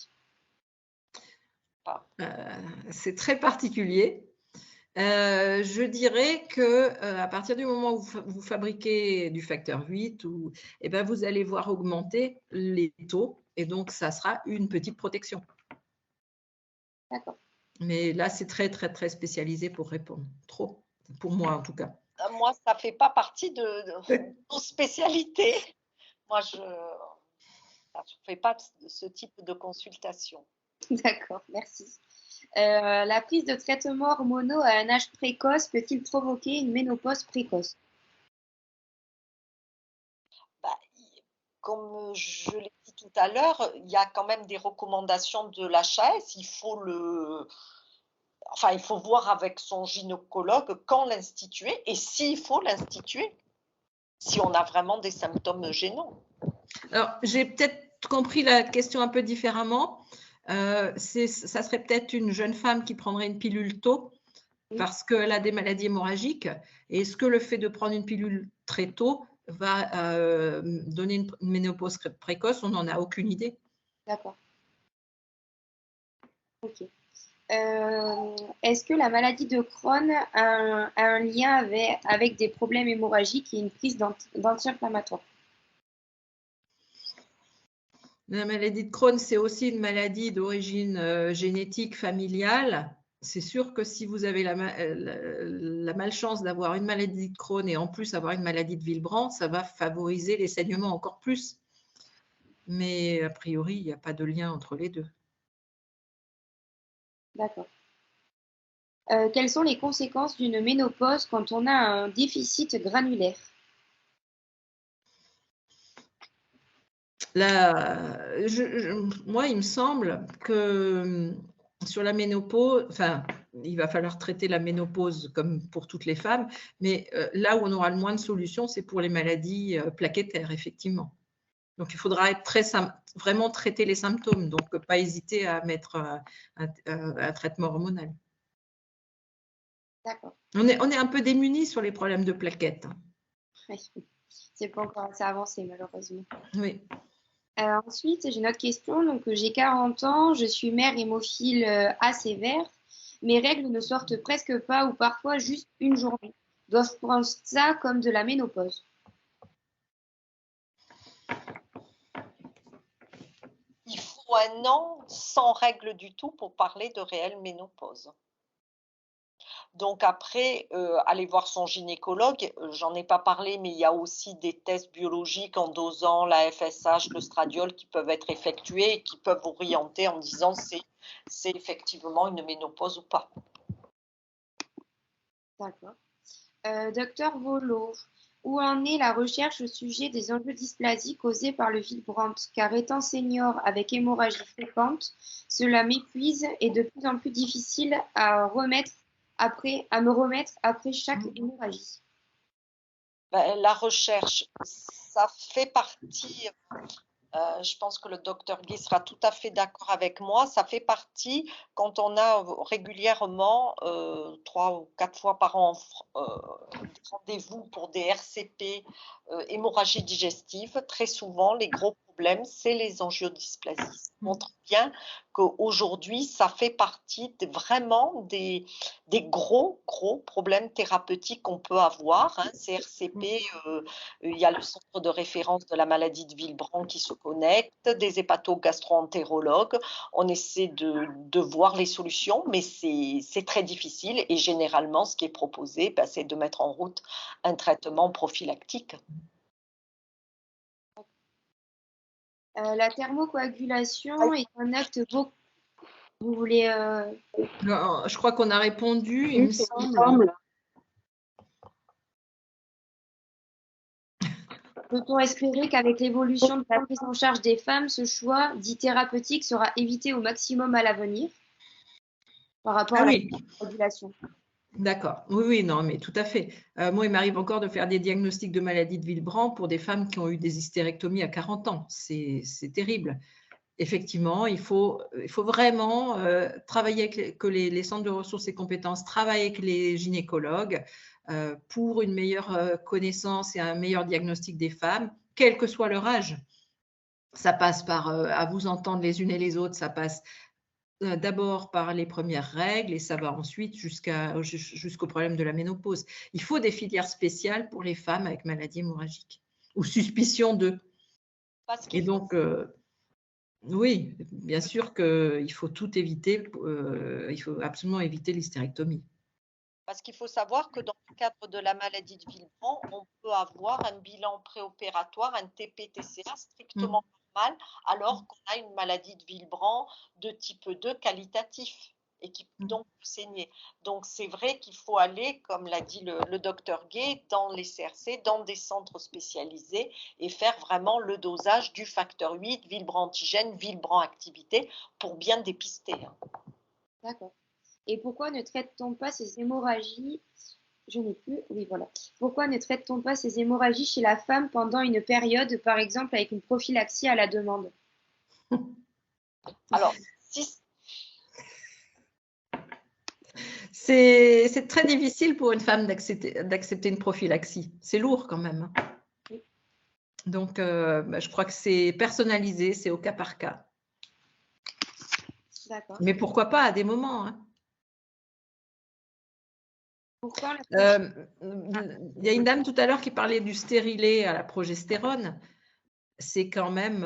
C'est très particulier. Je dirais que à partir du moment où vous fabriquez du facteur 8, eh ben, vous allez voir augmenter les taux et donc ça sera une petite protection. D'accord. Mais là, c'est très, très, très spécialisé pour répondre. Trop, pour moi en tout cas. Moi, ça ne fait pas partie de nos spécialités. Moi, je ne fais pas de ce type de consultation. D'accord, merci. La prise de traitements hormonaux à un âge précoce peut-il provoquer une ménopause précoce? Comme je l'ai dit tout à l'heure, il y a quand même des recommandations de l'HAS. Il faut voir avec son gynécologue quand l'instituer et s'il faut l'instituer, si on a vraiment des symptômes gênants. Alors, j'ai peut-être compris la question un peu différemment. Ça serait peut-être une jeune femme qui prendrait une pilule tôt parce qu'elle a des maladies hémorragiques. Et est-ce que le fait de prendre une pilule très tôt va donner une ménopause précoce? On n'en a aucune idée. D'accord. Ok. Est-ce que la maladie de Crohn a un lien avec des problèmes hémorragiques et une prise d'anti-inflammatoires? La maladie de Crohn, c'est aussi une maladie d'origine génétique familiale. C'est sûr que si vous avez la malchance d'avoir une maladie de Crohn et en plus avoir une maladie de Willebrand, ça va favoriser les saignements encore plus. Mais a priori, il n'y a pas de lien entre les deux. D'accord. Quelles sont les conséquences d'une ménopause quand on a un déficit granulaire? Moi, il me semble que sur la ménopause, enfin, il va falloir traiter la ménopause comme pour toutes les femmes, mais là où on aura le moins de solutions, c'est pour les maladies plaquettaires, effectivement. Donc, il faudra vraiment traiter les symptômes, donc pas hésiter à mettre un traitement hormonal. D'accord. On est un peu démunis sur les problèmes de plaquettes. Oui, c'est pas encore assez avancé, malheureusement. Oui. Ensuite, j'ai une autre question. Donc, j'ai 40 ans, je suis mère hémophile A sévère. Mes règles ne sortent presque pas ou parfois juste une journée. Dois-je prendre ça comme de la ménopause? Il faut un an sans règles du tout pour parler de réelle ménopause. Donc après, aller voir son gynécologue, j'en ai pas parlé, mais il y a aussi des tests biologiques en dosant la FSH, le stradiol qui peuvent être effectués et qui peuvent orienter en disant c'est effectivement une ménopause ou pas. D'accord. Docteur Volo, où en est la recherche au sujet des angiodysplasies causées par le Willebrand? Car étant senior avec hémorragie fréquente, cela m'épuise et de plus en plus difficile à me remettre après chaque hémorragie. La recherche, ça fait partie, je pense que le docteur Guy sera tout à fait d'accord avec moi, ça fait partie quand on a régulièrement 3 ou 4 fois par an des rendez-vous pour des RCP, hémorragie digestive, très souvent les gros problèmes, c'est les angiodysplasies. Ça montre bien qu'aujourd'hui, ça fait partie vraiment des gros problèmes thérapeutiques qu'on peut avoir. Hein. Ces RCP, il y a le centre de référence de la maladie de Willebrand qui se connecte, des hépatogastro-entérologues. On essaie de voir les solutions, mais c'est très difficile et généralement, ce qui est proposé, c'est de mettre en route un traitement prophylactique. La thermocoagulation est un acte beau. Vous voulez… Non, je crois qu'on a répondu, il me semble. Peut-on espérer qu'avec l'évolution de la prise en charge des femmes, ce choix dit thérapeutique sera évité au maximum à l'avenir par rapport à la coagulation? D'accord. Oui, non, mais tout à fait. Moi, il m'arrive encore de faire des diagnostics de maladie de Willebrand pour des femmes qui ont eu des hystérectomies à 40 ans. C'est terrible. Effectivement, il faut vraiment travailler avec que les centres de ressources et compétences travaillent avec les gynécologues pour une meilleure connaissance et un meilleur diagnostic des femmes, quel que soit leur âge. Ça passe par, à vous entendre les unes et les autres, ça passe d'abord par les premières règles et ça va ensuite jusqu'au problème de la ménopause. Il faut des filières spéciales pour les femmes avec maladie hémorragique ou suspicion d'eux. Et donc, oui, bien sûr qu'il faut tout éviter, il faut absolument éviter l'hystérectomie. Parce qu'il faut savoir que dans le cadre de la maladie de Villebrand, on peut avoir un bilan préopératoire, un TP-TCA strictement normal, alors qu'on a une maladie de Villebrand de type 2 qualitatif et qui peut donc saigner. Donc c'est vrai qu'il faut aller, comme l'a dit le docteur Gay, dans les CRC, dans des centres spécialisés et faire vraiment le dosage du facteur 8, Villebrand antigène, Villebrand activité pour bien dépister. D'accord. Et pourquoi ne traite-t-on pas ces hémorragies? Je n'ai plus. Oui, voilà. Pourquoi ne traite-t-on pas ces hémorragies chez la femme pendant une période, par exemple avec une prophylaxie à la demande? Alors, c'est très difficile pour une femme d'accepter une prophylaxie. C'est lourd quand même. Oui. Donc, je crois que c'est personnalisé, c'est au cas par cas. D'accord. Mais pourquoi pas à des moments, hein. Il y a une dame tout à l'heure qui parlait du stérilet à la progestérone. C'est quand même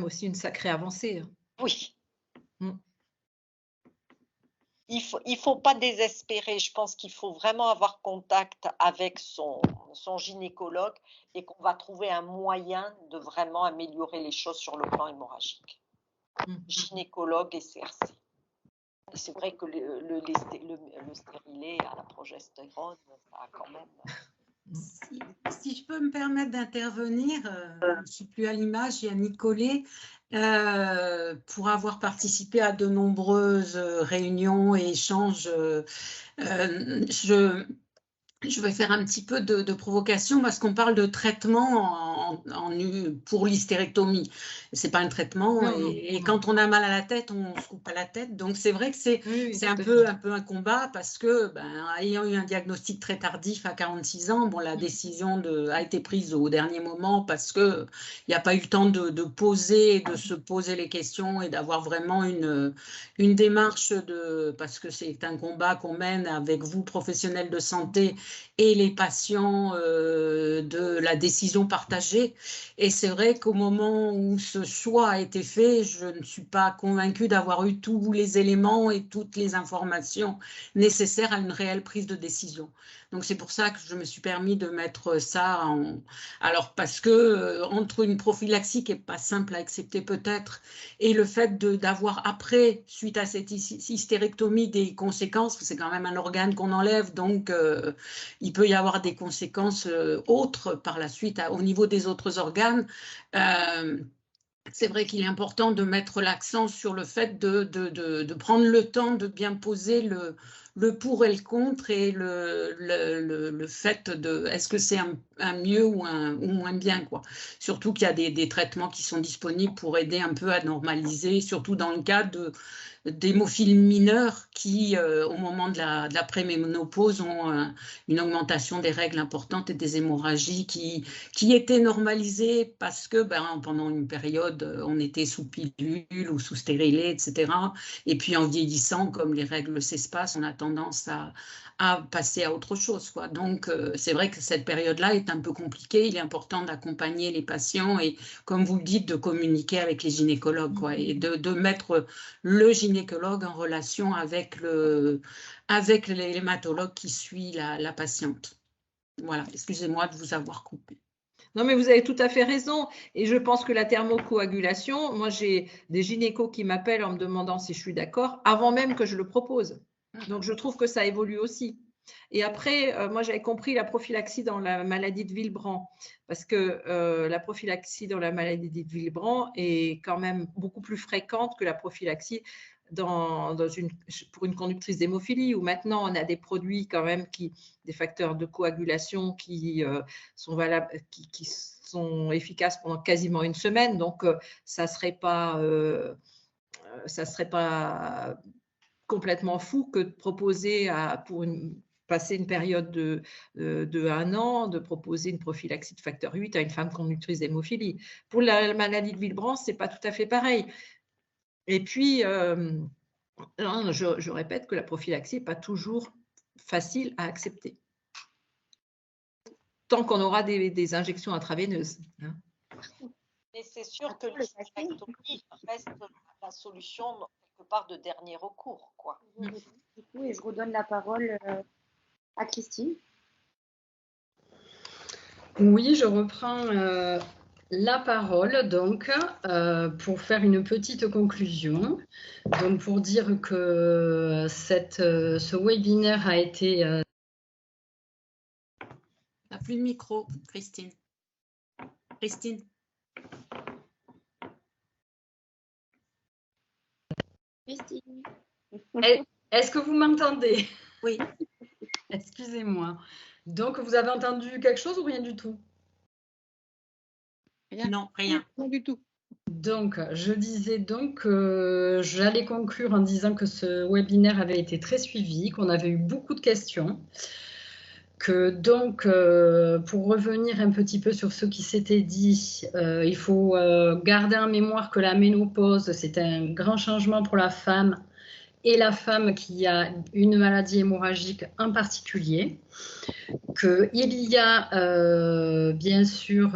aussi une sacrée avancée. Oui. Il faut pas désespérer. Je pense qu'il faut vraiment avoir contact avec son gynécologue et qu'on va trouver un moyen de vraiment améliorer les choses sur le plan hémorragique. Gynécologue et CRC. Et c'est vrai que le stérilet à la progestérone, ça a quand même… Si je peux me permettre d'intervenir, je ne suis plus à l'image, il y a Nicolet, pour avoir participé à de nombreuses réunions et échanges, je vais faire un petit peu de provocation parce qu'on parle de traitement pour l'hystérectomie. Ce n'est pas un traitement et quand on a mal à la tête, on se coupe pas la tête. Donc, c'est vrai que c'est un peu un combat parce que, ayant eu un diagnostic très tardif à 46 ans, bon, la décision a été prise au dernier moment parce qu'il n'y a pas eu le temps de se poser les questions et d'avoir vraiment une démarche parce que c'est un combat qu'on mène avec vous, professionnels de santé, et les patients de la décision partagée. Et c'est vrai qu'au moment où ce choix a été fait, je ne suis pas convaincue d'avoir eu tous les éléments et toutes les informations nécessaires à une réelle prise de décision. Donc c'est pour ça que je me suis permis de mettre ça alors parce que entre une prophylaxie qui n'est pas simple à accepter peut-être et le fait d'avoir après, suite à cette hystérectomie, des conséquences, c'est quand même un organe qu'on enlève, donc il peut y avoir des conséquences autres par la suite au niveau des autres organes. C'est vrai qu'il est important de mettre l'accent sur le fait de prendre le temps de bien poser le pour et le contre et le fait de est-ce que c'est un mieux ou moins bien, quoi. Surtout qu'il y a des traitements qui sont disponibles pour aider un peu à normaliser, surtout dans le cas d'hémophiles mineurs qui, au moment de la préménopause, ont une augmentation des règles importantes et des hémorragies qui étaient normalisées parce que pendant une période, on était sous pilule ou sous stérilet, etc. Et puis en vieillissant, comme les règles s'espacent, on a tendance à passer à autre chose, quoi. Donc, c'est vrai que cette période-là est un peu compliquée. Il est important d'accompagner les patients et, comme vous le dites, de communiquer avec les gynécologues, quoi, et de mettre le gynécologue en relation avec l'hématologue qui suit la patiente. Voilà, excusez-moi de vous avoir coupé. Non, mais vous avez tout à fait raison. Et je pense que la thermocoagulation, moi, j'ai des gynécos qui m'appellent en me demandant si je suis d'accord avant même que je le propose. Donc, je trouve que ça évolue aussi. Et après, moi, j'avais compris la prophylaxie dans la maladie de Villebrand parce que la prophylaxie dans la maladie de Villebrand est quand même beaucoup plus fréquente que la prophylaxie pour une conductrice d'hémophilie où maintenant on a des produits quand même des facteurs de coagulation qui sont valables, qui sont efficaces pendant quasiment une semaine. Donc, ça serait pas complètement fou que de proposer pour une passer une période de 1 an, de proposer une prophylaxie de facteur 8 à une femme conductrice d'hémophilie. Pour la maladie de Villebrand, ce n'est pas tout à fait pareil. Et puis, je répète que la prophylaxie n'est pas toujours facile à accepter. Tant qu'on aura des injections intraveineuses. Hein. Mais c'est sûr que l'hystérectomie reste la solution quelque part de dernier recours, quoi. Du coup, et je redonne la parole à Christine. Oui, je reprends la parole donc pour faire une petite conclusion. Donc pour dire que ce webinaire a été... Tu n'as plus de micro, Christine. Christine. Christine. Est-ce que vous m'entendez? Oui. Excusez-moi. Donc, vous avez entendu quelque chose ou rien du tout? Rien. Non, rien. Non du tout. Donc, je disais donc que j'allais conclure en disant que ce webinaire avait été très suivi, qu'on avait eu beaucoup de questions, que donc, pour revenir un petit peu sur ce qui s'était dit, il faut garder en mémoire que la ménopause, c'est un grand changement pour la femme et la femme qui a une maladie hémorragique en particulier, qu'il y a bien sûr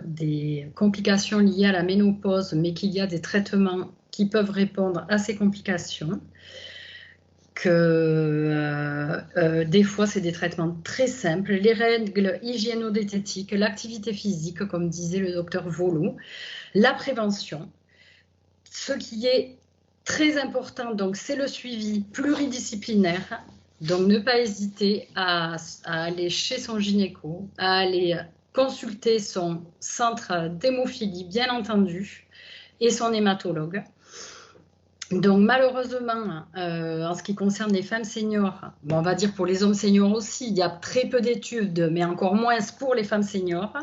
des complications liées à la ménopause, mais qu'il y a des traitements qui peuvent répondre à ces complications, que des fois c'est des traitements très simples, les règles hygiéno-diététiques, l'activité physique, comme disait le docteur Volo, la prévention. Ce qui est très important, donc, c'est le suivi pluridisciplinaire. Donc, ne pas hésiter à aller chez son gynéco, à aller consulter son centre d'hémophilie, bien entendu, et son hématologue. Donc, malheureusement, en ce qui concerne les femmes seniors, bon, on va dire pour les hommes seniors aussi, il y a très peu d'études, mais encore moins pour les femmes seniors.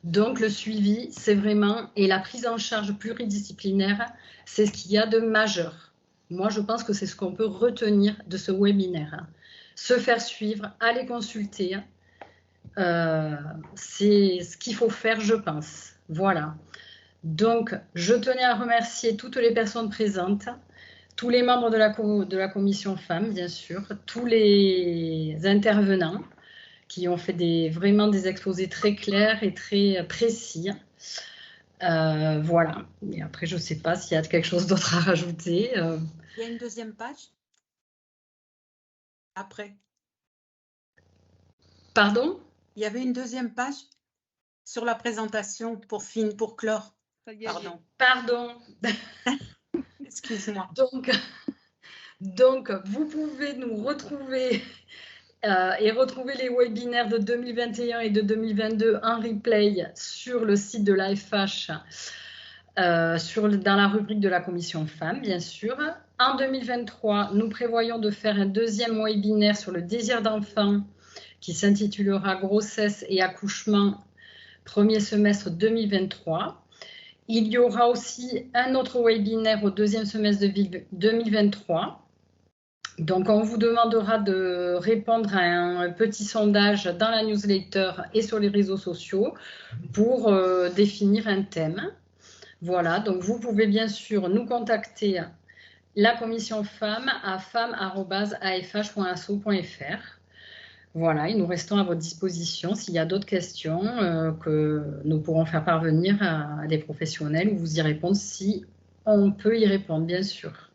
Donc, le suivi, c'est vraiment, et la prise en charge pluridisciplinaire, c'est ce qu'il y a de majeur. Moi, je pense que c'est ce qu'on peut retenir de ce webinaire. Se faire suivre, aller consulter, c'est ce qu'il faut faire, je pense. Voilà. Donc, je tenais à remercier toutes les personnes présentes, tous les membres de la commission femmes, bien sûr, tous les intervenants qui ont fait vraiment des exposés très clairs et très précis. Voilà. Et après, je ne sais pas s'il y a quelque chose d'autre à rajouter. Il y a une deuxième page après. Pardon? Il y avait une deuxième page sur la présentation pour clore. Pardon. Pardon. Excuse-moi. Donc, vous pouvez nous retrouver et retrouver les webinaires de 2021 et de 2022 en replay sur le site de l'AFH, dans la rubrique de la commission femmes, bien sûr. En 2023, nous prévoyons de faire un deuxième webinaire sur le désir d'enfant qui s'intitulera Grossesse et accouchement, premier semestre 2023. Il y aura aussi un autre webinaire au deuxième semestre de 2023. Donc, on vous demandera de répondre à un petit sondage dans la newsletter et sur les réseaux sociaux pour définir un thème. Voilà, donc vous pouvez bien sûr nous contacter la commission femmes à femmes@afh.asso.fr. Voilà, et nous restons à votre disposition s'il y a d'autres questions que nous pourrons faire parvenir à des professionnels ou vous y répondre si on peut y répondre, bien sûr.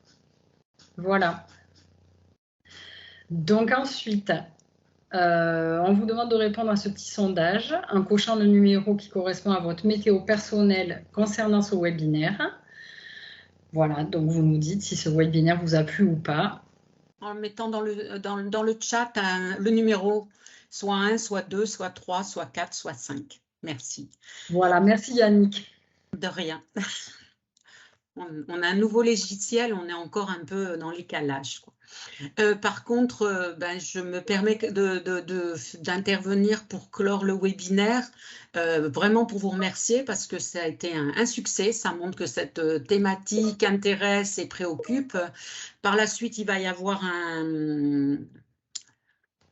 Voilà. Donc ensuite, on vous demande de répondre à ce petit sondage en cochant le numéro qui correspond à votre météo personnelle concernant ce webinaire. Voilà, donc vous nous dites si ce webinaire vous a plu ou pas. En mettant dans le chat le numéro, soit 1, soit 2, soit 3, soit 4, soit 5. Merci. Voilà, merci Yannick. De rien. On a un nouveau logiciel, on est encore un peu dans les calages, quoi. Par contre, je me permets d'intervenir pour clore le webinaire, vraiment pour vous remercier parce que ça a été un succès. Ça montre que cette thématique intéresse et préoccupe. Par la suite, il va y avoir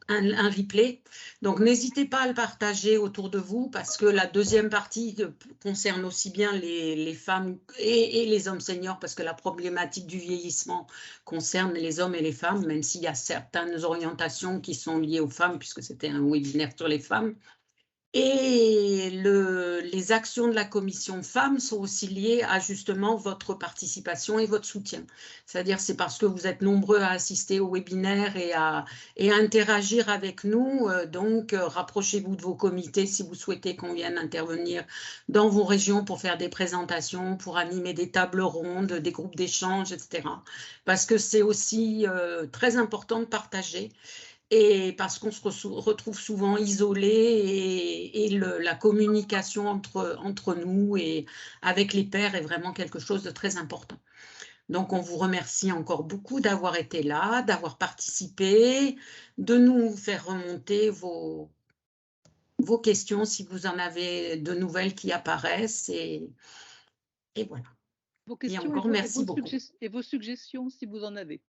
un replay. Donc, n'hésitez pas à le partager autour de vous parce que la deuxième partie concerne aussi bien les femmes et les hommes seniors parce que la problématique du vieillissement concerne les hommes et les femmes, même s'il y a certaines orientations qui sont liées aux femmes puisque c'était un webinaire sur les femmes. Et les actions de la commission femmes sont aussi liées à justement votre participation et votre soutien. C'est-à-dire c'est parce que vous êtes nombreux à assister au webinaire et à interagir avec nous. Donc, rapprochez-vous de vos comités si vous souhaitez qu'on vienne intervenir dans vos régions pour faire des présentations, pour animer des tables rondes, des groupes d'échange, etc. Parce que c'est aussi très important de partager. Et parce qu'on se retrouve souvent isolé et la communication entre nous et avec les pairs est vraiment quelque chose de très important. Donc, on vous remercie encore beaucoup d'avoir été là, d'avoir participé, de nous faire remonter vos questions si vous en avez de nouvelles qui apparaissent. Et voilà. Vos questions et encore merci beaucoup. Et vos suggestions si vous en avez.